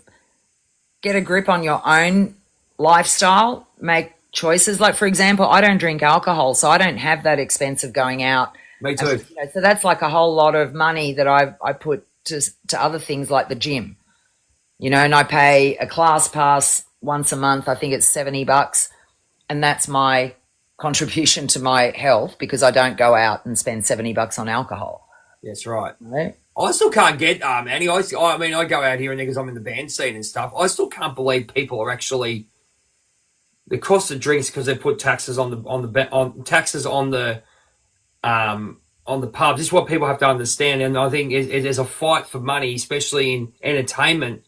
get a grip on your own lifestyle, make choices. Like, for example, I don't drink alcohol, so I don't have that expense of going out. Me too. So that's like a whole lot of money that I put to other things like the gym, and I pay a class pass once a month. I think it's $70, and that's my contribution to my health because I don't go out and spend $70 on alcohol. That's right. Right? I still can't get Annie. I mean, I go out here and there because I'm in the band scene and stuff. I still can't believe people are actually the cost of drinks because they put taxes on the pubs. This is what people have to understand, and I think there's a fight for money, especially in entertainment,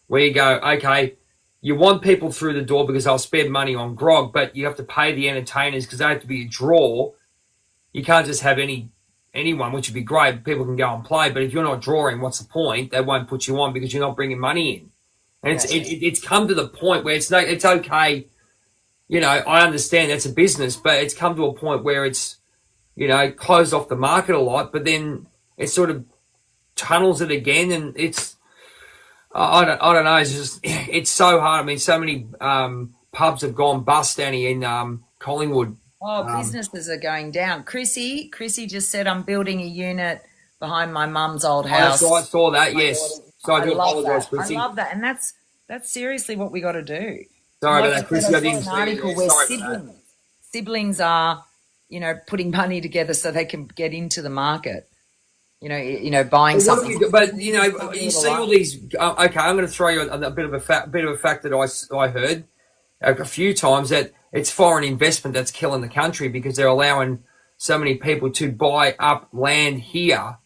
where you go, okay, you want people through the door because they'll spend money on grog, but you have to pay the entertainers because they have to be a draw. You can't just have anyone, which would be great. People can go and play, but if you're not drawing, what's the point? They won't put you on because you're not bringing money in. And it's come to the point where it's okay. I understand that's a business, but it's come to a point where it's, closed off the market a lot, but then it sort of tunnels it again, and it's, I don't know. It's so hard. I mean, so many pubs have gone bust, Annie, in Collingwood. Oh, businesses are going down. Chrissy just said, I'm building a unit behind my mum's old house. I saw that, yes. So I do apologise, Chrissy. I love that. And that's seriously what we got to do. Sorry about that, Chrissy. I didn't see an article where siblings are, putting money together so they can get into the market. Buying something. You see all these. Okay, I'm going to throw you a bit of a fact that I heard a few times, that it's foreign investment that's killing the country because they're allowing so many people to buy up land here,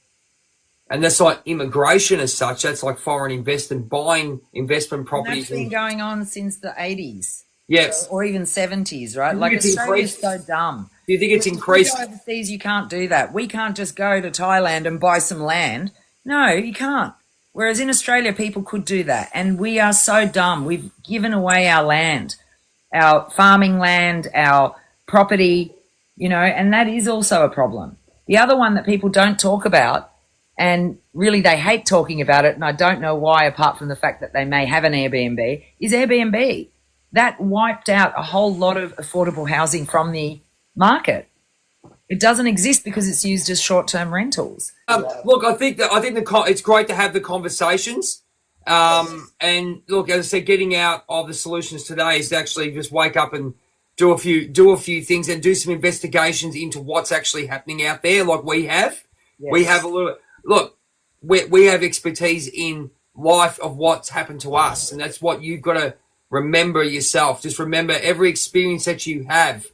and that's like immigration as such. That's like foreign investment buying investment properties. And that's been going on since the 80s. Yes, or even 70s, right? Like Australia's so dumb. Do you think it's increased? Overseas, you can't do that. We can't just go to Thailand and buy some land. No, you can't. Whereas in Australia, people could do that. And we are so dumb. We've given away our land, our farming land, our property, and that is also a problem. The other one that people don't talk about, and really they hate talking about it, and I don't know why, apart from the fact that they may have an Airbnb, is Airbnb. That wiped out a whole lot of affordable housing from the market. It doesn't exist because it's used as short-term rentals. Look, I think it's great to have the conversations. And look, as I said, getting out of the solutions today is to actually just wake up and do a few things and do some investigations into what's actually happening out there. Like we have, we have we have expertise in life of what's happened to us, and that's what you've got to remember yourself. Just remember every experience that you have.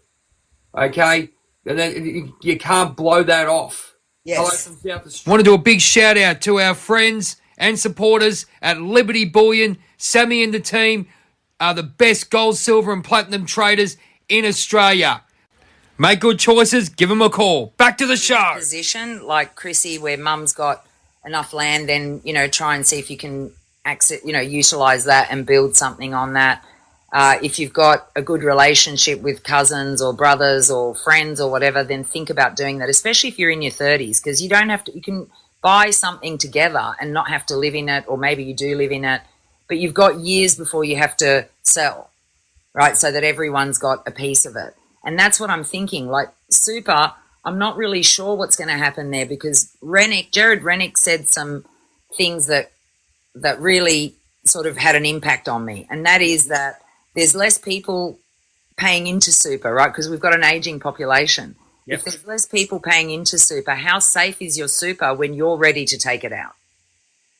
Okay, and then you can't blow that off. Yes. I want to do a big shout out to our friends and supporters at Liberty Bullion. Sammy and the team are the best gold, silver and platinum traders in Australia. Make good choices, give them a call. Back to the show. Position like Chrissy, where mum's got enough land, then, try and see if you can utilize that and build something on that. If you've got a good relationship with cousins or brothers or friends or whatever, then think about doing that, especially if you're in your 30s, because you can buy something together and not have to live in it, or maybe you do live in it, but you've got years before you have to sell, right? So that everyone's got a piece of it. And that's what I'm thinking. Like super, I'm not really sure what's going to happen there, because Jared Rennick said some things that really sort of had an impact on me. And that is that there's less people paying into super, right? Because we've got an aging population. Yep. If there's less people paying into super, how safe is your super when you're ready to take it out?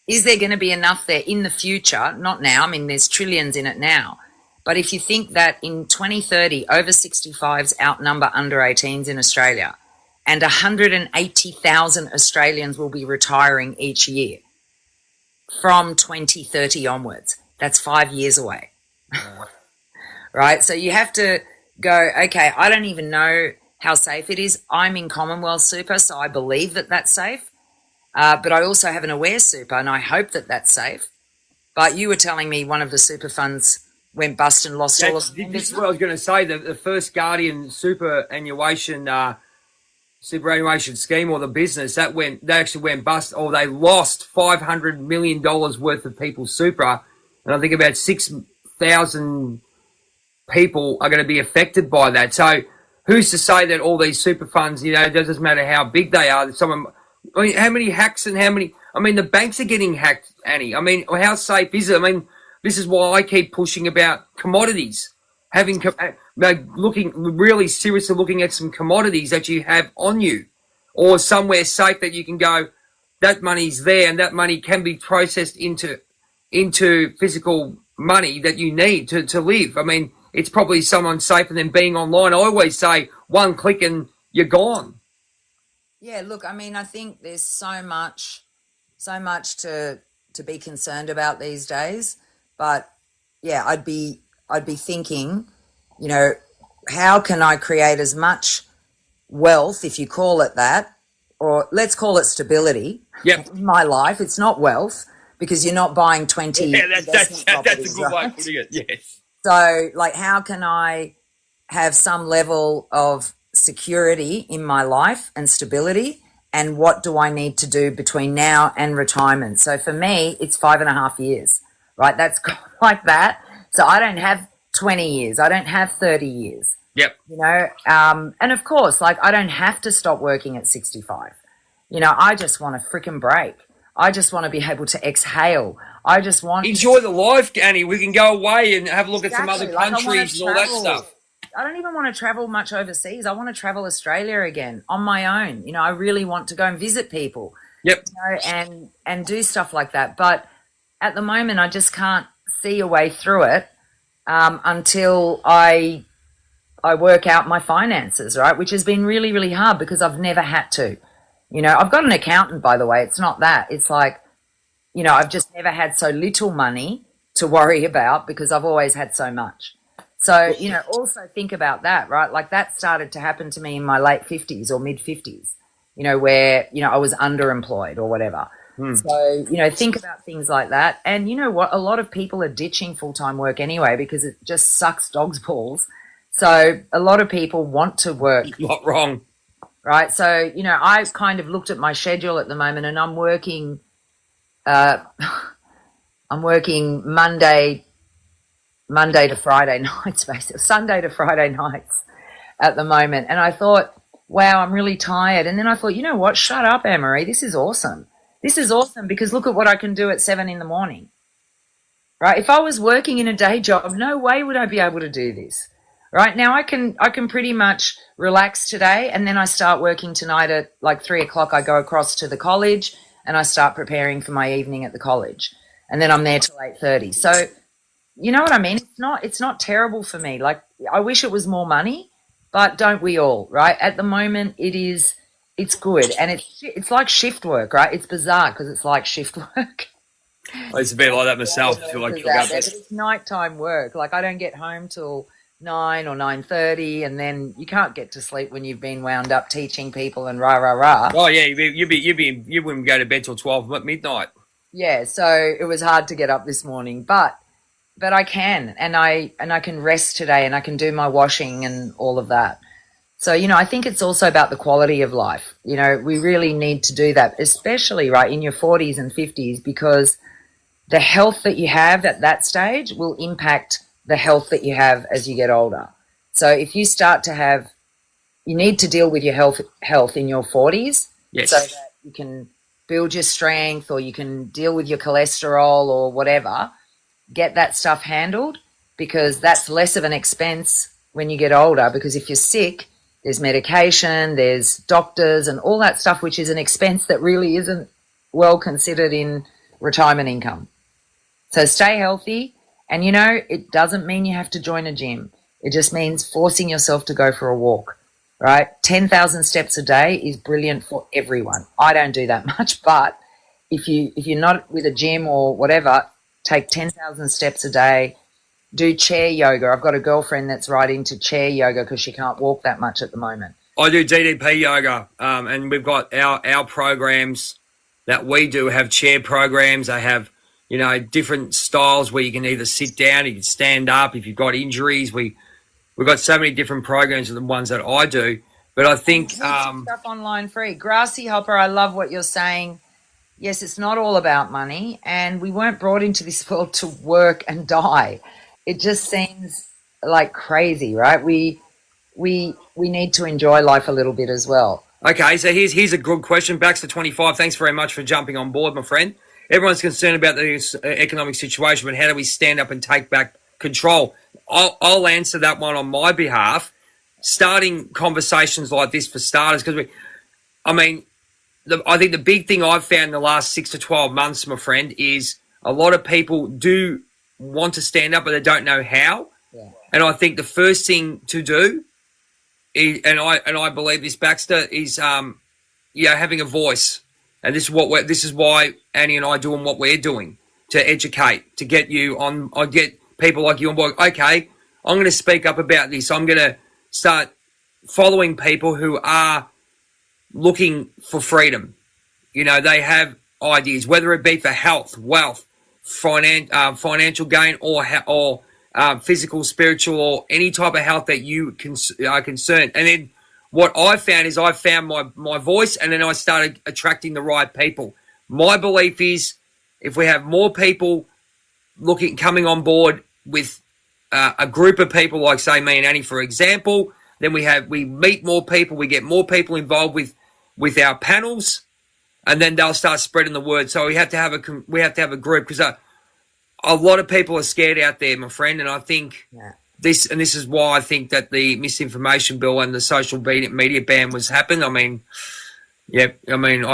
Is there going to be enough there in the future? Not now. I mean, there's trillions in it now. But if you think that in 2030, over 65s outnumber under 18s in Australia, and 180,000 Australians will be retiring each year from 2030 onwards, that's 5 years away. Right? So you have to go, okay, I don't even know how safe it is. I'm in Commonwealth Super, so I believe that that's safe. But I also have an Aware Super, and I hope that that's safe. But you were telling me one of the super funds went bust and lost all of them. This is what I was going to say. The First Guardian superannuation scheme, or the business, they actually went bust, or they lost $500 million worth of people's super. And I think about 6,000 people are going to be affected by that. So who's to say that all these super funds, it doesn't matter how big they are, how many hacks and the banks are getting hacked, Annie. I mean, how safe is it? I mean, this is why I keep pushing about commodities, really seriously looking at some commodities that you have on you, or somewhere safe that you can go, that money's there, and that money can be processed into physical money that you need to live. I mean, it's probably someone safer than being online. I always say one click and you're gone. Yeah, look, I mean, I think there's so much to be concerned about these days. But yeah, I'd be thinking, how can I create as much wealth, if you call it that, or let's call it stability. Yep. In my life, it's not wealth, because you're not buying 20. Yeah, that's a good way of putting it. Yes. So, like, how can I have some level of security in my life and stability? And what do I need to do between now and retirement? So for me, it's 5.5 years, right? That's like that. So I don't have 20 years. I don't have 30 years. Yep. And of course, like, I don't have to stop working at 65. I just want a freaking break. I just want to be able to exhale. I just want enjoy the life, Annie. We can go away and have a look at some other countries and all that stuff. I don't even want to travel much overseas. I want to travel Australia again on my own. I really want to go and visit people. Yep. And do stuff like that. But at the moment, I just can't see a way through it until I work out my finances, right? Which has been really, really hard, because I've never had to. I've got an accountant, by the way. It's not that. It's like, I've just never had so little money to worry about, because I've always had so much. So, also think about that, right? Like, that started to happen to me in my late 50s or mid 50s, where, I was underemployed or whatever. So, think about things like that. And you know what? A lot of people are ditching full-time work anyway, because it just sucks dog's balls. So a lot of people want to work. Not wrong. Right. So, I kind of looked at my schedule at the moment, and I'm working Monday to Friday nights, basically Sunday to Friday nights at the moment. And I thought, wow, I'm really tired. And then I thought, you know what? Shut up, Anne-Marie. This is awesome. This is awesome, because look at what I can do at 7 a.m. Right? If I was working in a day job, no way would I be able to do this. Right now, I can pretty much relax today, and then I start working tonight at like 3:00. I go across to the college, and I start preparing for my evening at the college, and then I'm there till 8:30. So, you know what I mean? It's not terrible for me. Like, I wish it was more money, but don't we all? Right? At the moment, it's good, and it's like shift work, right? It's bizarre because it's like shift work. I used to be like that myself. I feel like it's nighttime work. Like, I don't get home till 9 or 9:30, and then you can't get to sleep when you've been wound up teaching people and rah rah rah. Oh yeah, you wouldn't go to bed till 12 midnight. Yeah, so it was hard to get up this morning, but I can, and I can rest today, and I can do my washing and all of that. So, I think it's also about the quality of life. We really need to do that, especially right in your 40s and 50s, because the health that you have at that stage will impact the health that you have as you get older. So if you start to have, you need to deal with your health in your 40s, Yes. so that you can build your strength, or you can deal with your cholesterol or whatever. Get that stuff handled, because that's less of an expense when you get older, because if you're sick, there's medication, there's doctors and all that stuff, which is an expense that really isn't well considered in retirement income. So stay healthy. And, it doesn't mean you have to join a gym. It just means forcing yourself to go for a walk, right? 10,000 steps a day is brilliant for everyone. I don't do that much, but if you're not with a gym or whatever, take 10,000 steps a day. Do chair yoga. I've got a girlfriend that's right into chair yoga because she can't walk that much at the moment. I do DDP yoga, and we've got our programs that we do have chair programs. They have, different styles where you can either sit down, you can stand up. If you've got injuries, we've got so many different programs than the ones that I do. But I think stuff online free. Grassy Hopper, I love what you're saying. Yes, it's not all about money, and we weren't brought into this world to work and die. It just seems like crazy, right? We need to enjoy life a little bit as well. Okay, so here's a good question. Baxter 25, thanks very much for jumping on board, my friend. Everyone's concerned about the economic situation, but how do we stand up and take back control? I'll answer that one on my behalf. Starting conversations like this for starters, because I think the big thing I've found in the last 6 to 12 months, my friend, is a lot of people do want to stand up, but they don't know how. Yeah. And I think the first thing to do is, and I believe this, Baxter, is having a voice. And this is why Annie and I are doing what we're doing, to educate, to get you on. I get people like you on board. Okay, I'm going to speak up about this. I'm going to start following people who are looking for freedom. They have ideas, whether it be for health, wealth, financial gain, or physical, spiritual, or any type of health that you are concerned. And then what I found is I found my voice, and then I started attracting the right people. My belief is if we have more people coming on board with a group of people, like say me and Annie, for example, then we meet more people, we get more people involved with our panels, and then they'll start spreading the word. So we have to have a group, because a lot of people are scared out there, my friend, and I think this is why I think that the misinformation bill and the social media ban was happened. I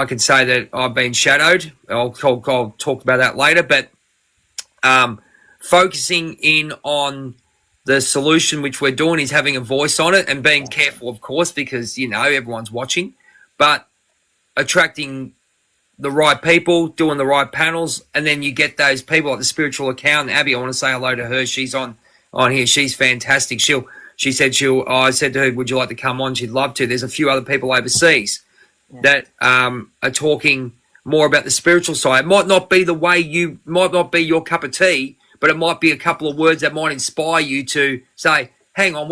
can say that I've been shadowed. I'll talk about that later, but focusing in on the solution, which we're doing, is having a voice on it and being careful, of course, because everyone's watching, but attracting the right people, doing the right panels, and then you get those people like the spiritual accountant, Abby. I want to say hello to her. She's on here. She's fantastic. I said to her, would you like to come on? She'd love to. There's a few other people overseas that are talking more about the spiritual side. It might not be your cup of tea, but it might be a couple of words that might inspire you to say, hang on,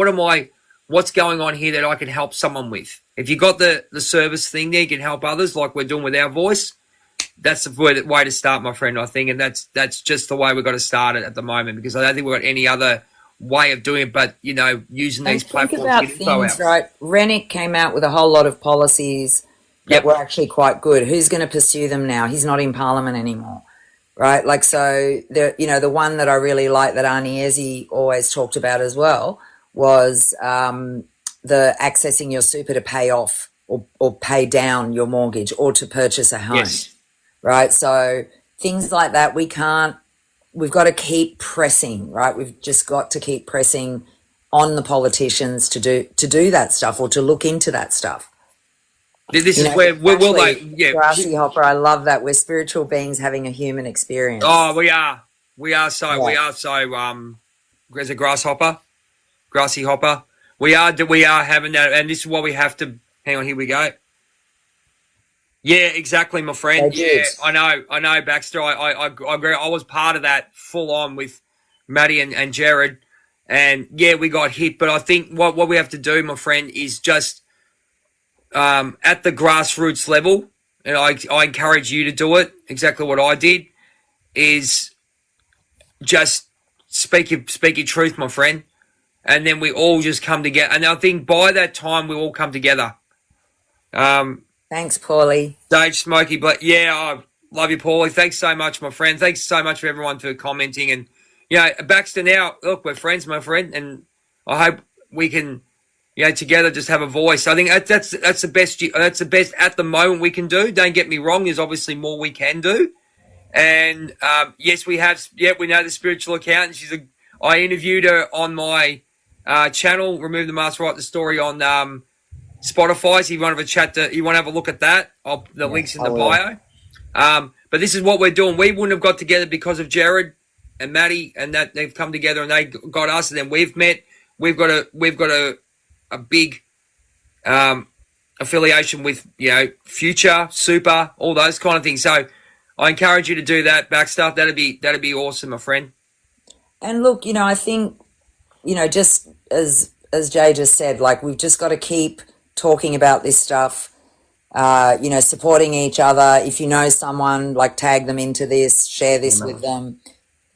what's going on here that I can help someone with? If you got the service thing there, you can help others like we're doing with our voice. That's the way to start, my friend, I think. And that's just the way we've got to start it at the moment, because I don't think we've got any other way of doing it but, using these platforms to get info out. Right? Rennick came out with a whole lot of policies that were actually quite good. Who's going to pursue them now? He's not in Parliament anymore, right? Like, so, the one that I really like that Arnie Ezzi always talked about as well was the accessing your super to pay off or pay down your mortgage or to purchase a home, right? So things like that, we've got to keep pressing, right? We've just got to keep pressing on the politicians to do that stuff or to look into that stuff. This is where we'll Grassy Hopper, I love that. We're spiritual beings having a human experience. Oh, we are. We are so there's a grasshopper, grassy hopper. We are having that, and this is what we have to hang on, here we go. Yeah, exactly, my friend. They did. Yeah, I know, Baxter. I agree. I was part of that full on with Maddie and Jared, and yeah, we got hit. But I think what we have to do, my friend, is just at the grassroots level, and I encourage you to do it. Exactly what I did is just speak your truth, my friend, and then we all just come together. And I think by that time we all come together. Thanks, Paulie. Dave Smokey, but yeah, I love you, Paulie. Thanks so much, my friend. Thanks so much for everyone for commenting. And Baxter, now look, we're friends, my friend, and I hope we can, together just have a voice. I think that's the best. That's the best at the moment we can do. Don't get me wrong. There's obviously more we can do. And yes, we have. Yeah, we know the spiritual accountant. I interviewed her on my channel. Remove the Mask, Write the Story on Spotify. So you want to have a look at that. The link's in the bio. But this is what we're doing. We wouldn't have got together because of Jared and Maddie, and that they've come together and they got us, and then we've met. We've got a big affiliation with Future, Super, all those kind of things. So I encourage you to do that, Baxter. That'd be awesome, my friend. And look, I think, just as Jay just said, like, we've just got to keep talking about this stuff, supporting each other. If you know someone, like, tag them into this, share this with them.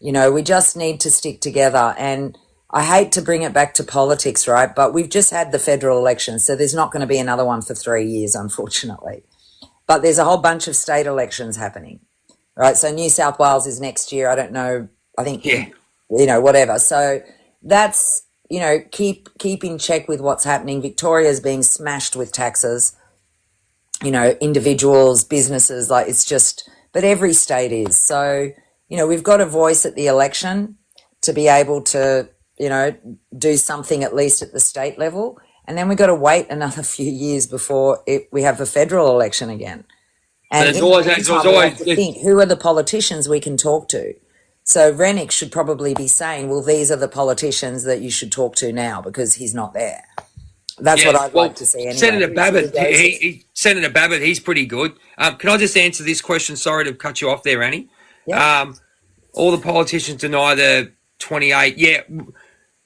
We just need to stick together. And I hate to bring it back to politics, right? But we've just had the federal election, so there's not going to be another one for 3 years, unfortunately. But there's a whole bunch of state elections happening, right? So New South Wales is next year. I don't know. I think, whatever. So that's, keep in check with what's happening. Victoria's being smashed with taxes, individuals, businesses, like, it's just, but every state is. So, we've got a voice at the election to be able to, do something at least at the state level. And then we've got to wait another few years before we have a federal election again. And we have to think, who are the politicians we can talk to? So Rennick should probably be saying, well, these are the politicians that you should talk to now, because he's not there. That's what I'd like to see anyway. Senator Babbitt, he's pretty good. Can I just answer this question? Sorry to cut you off there, Annie. Yeah. All the politicians deny the 28. Yeah.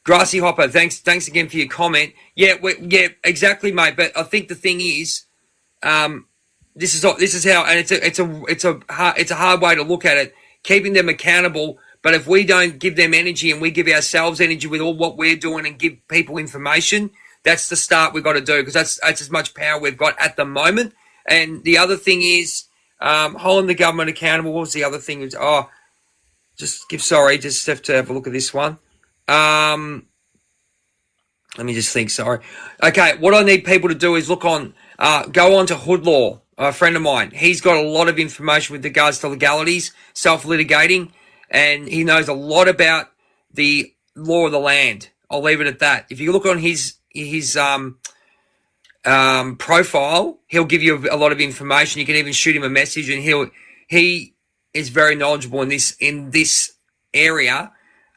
Grassy Hopper, thanks again for your comment. Yeah, exactly, mate. But I think the thing is, this is how, and it's a hard way to look at it. Keeping them accountable, but if we don't give them energy and we give ourselves energy with all what we're doing and give people information, that's the start we've got to do, because that's as much power we've got at the moment. And the other thing is holding the government accountable. What was the other thing? Just have to have a look at this one. Let me just think. Sorry. Okay, what I need people to do is go on to Hood Law. A friend of mine, he's got a lot of information with regards to legalities, self-litigating, and he knows a lot about the law of the land. I'll leave it at that. If you look on his profile, he'll give you a lot of information. You can even shoot him a message, and he is very knowledgeable in this area.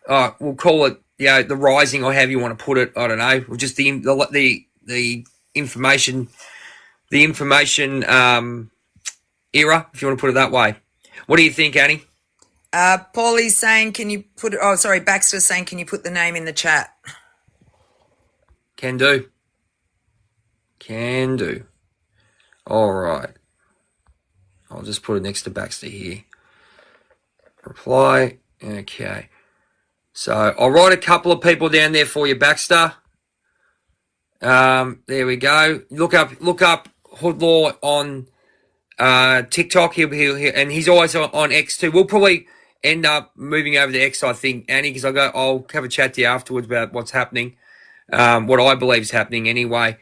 We'll call it the rising, or however you want to put it. I don't know. Or just the information. The information era, if you want to put it that way. What do you think, Annie? Paulie's saying, Baxter's saying, can you put the name in the chat? Can do. All right. I'll just put it next to Baxter here. Reply. Okay. So I'll write a couple of people down there for you, Baxter. There we go. Look up Hood Law on TikTok. He'll and he's always on X too. We'll probably end up moving over to X, I think, Annie, because I'll have a chat to you afterwards about what's happening, what I believe is happening anyway.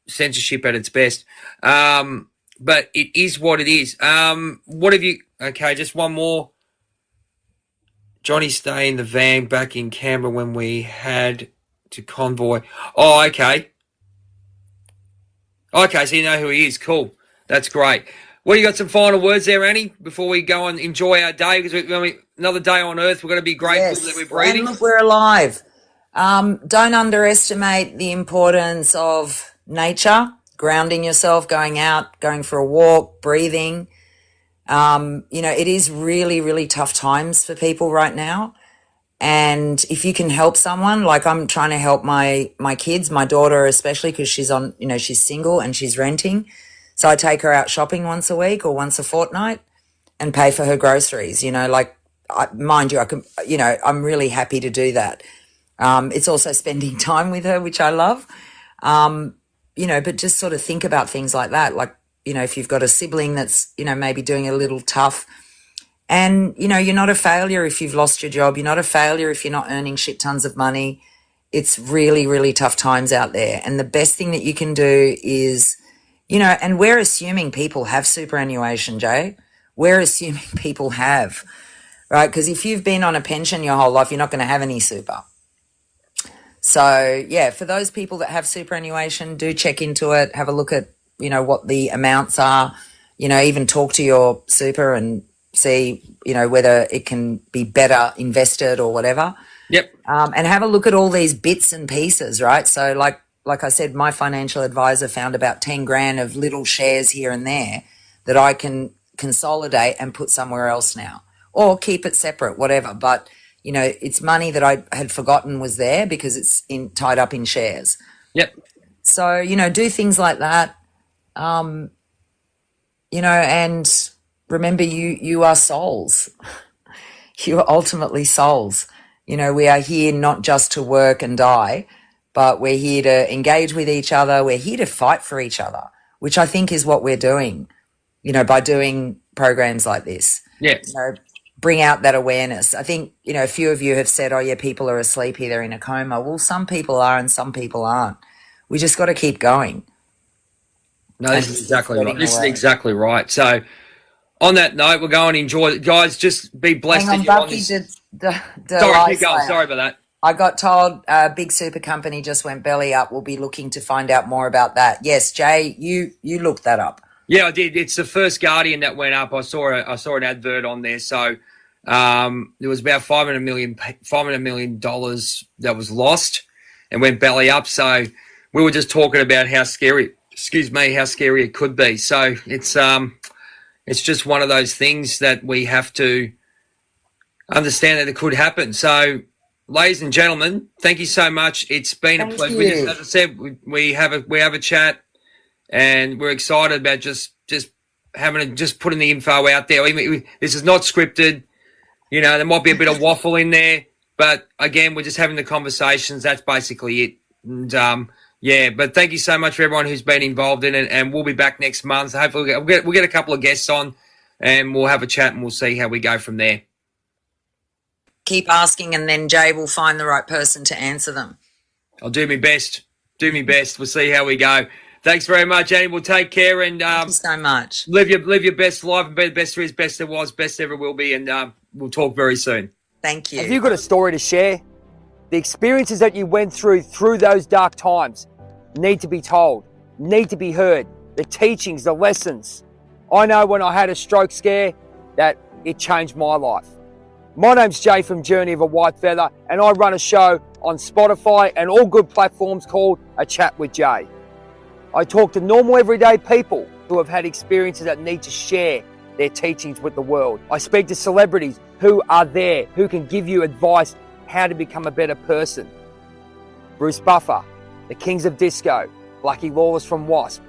Censorship at its best. But it is what it is. What have you? Okay, just one more. Johnny stay in the van back in Canberra when we had to convoy. Oh, okay. Okay, so you know who he is. Cool. That's great. Well, you got some final words there, Annie, before we go and enjoy our day? Because another day on Earth, we're going to be grateful that we're breathing. And look, we're alive. Don't underestimate the importance of nature, grounding yourself, going out, going for a walk, breathing. It is really, really tough times for people right now. And if you can help someone, like I'm trying to help my kids, my daughter especially, because she's single and she's renting. So I take her out shopping once a week or once a fortnight and pay for her groceries. Mind you, I'm really happy to do that. It's also spending time with her, which I love. But just sort of think about things like that. Like, if you've got a sibling that's, maybe doing a little tough, and, you're not a failure if you've lost your job. You're not a failure if you're not earning shit tons of money. It's really, really tough times out there. And the best thing that you can do is, and we're assuming people have superannuation, Jay. We're assuming people have, right? Because if you've been on a pension your whole life, you're not going to have any super. So, yeah, for those people that have superannuation, do check into it. Have a look at, what the amounts are. Even talk to your super and see, whether it can be better invested or whatever. Yep. And have a look at all these bits and pieces, right? So like I said, my financial advisor found about 10 grand of little shares here and there that I can consolidate and put somewhere else now, or keep it separate, whatever. But, it's money that I had forgotten was there because it's tied up in shares. Yep. So, do things like that. And remember, you are souls. You are ultimately souls. We are here not just to work and die, but we're here to engage with each other. We're here to fight for each other, which I think is what we're doing, by doing programs like this. Yeah. Bring out that awareness. I think, a few of you have said, oh, yeah, people are asleep here, they're in a coma. Well, some people are and some people aren't. We just got to keep going. No, this is exactly right. This is exactly right. So, on that note, we'll go and enjoy it. Guys, just be blessed that you're on this. Sorry, keep going. Sorry about that. I got told a big super company just went belly up. We'll be looking to find out more about that. Yes, Jay, you looked that up. Yeah, I did. It's the first Guardian that went up. I saw an advert on there. So there was about $500 million that was lost and went belly up. So we were just talking about how scary it could be. So it's just one of those things that we have to understand that it could happen. So, ladies and gentlemen, thank you so much. It's been a pleasure. As I said, we have a chat, and we're excited about just putting the info out there. This is not scripted. There might be a bit of waffle in there, but again, we're just having the conversations. That's basically it. And but thank you so much for everyone who's been involved in it, and we'll be back next month. Hopefully we'll get a couple of guests on, and we'll have a chat, and we'll see how we go from there. Keep asking, and then Jay will find the right person to answer them. I'll do my best. We'll see how we go. Thanks very much, Annie. We'll take care, and thank you so much. Live your best life, and be the best there is, best there was, best ever will be, and we'll talk very soon. Thank you. Have you got a story to share? The experiences that you went through those dark times need to be told, need to be heard. The teachings, the lessons. I know when I had a stroke scare that it changed my life. My name's Jay from Journey of a Whitefeather, and I run a show on Spotify and all good platforms called A Chat with Jay. I talk to normal everyday people who have had experiences that need to share their teachings with the world. I speak to celebrities who are there, who can give you advice how to become a better person. Bruce Buffer, the Kings of Disco, Lucky Lawless from Wasp.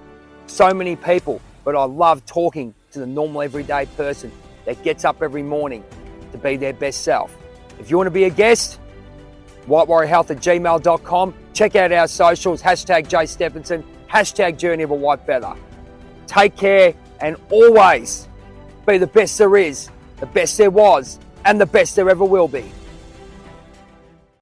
So many people, but I love talking to the normal everyday person that gets up every morning to be their best self. If you want to be a guest, whitewarriorhealth@gmail.com. Check out our socials, #JayStephenson, #Journey of a Whitefeather. Take care and always be the best there is, the best there was, and the best there ever will be.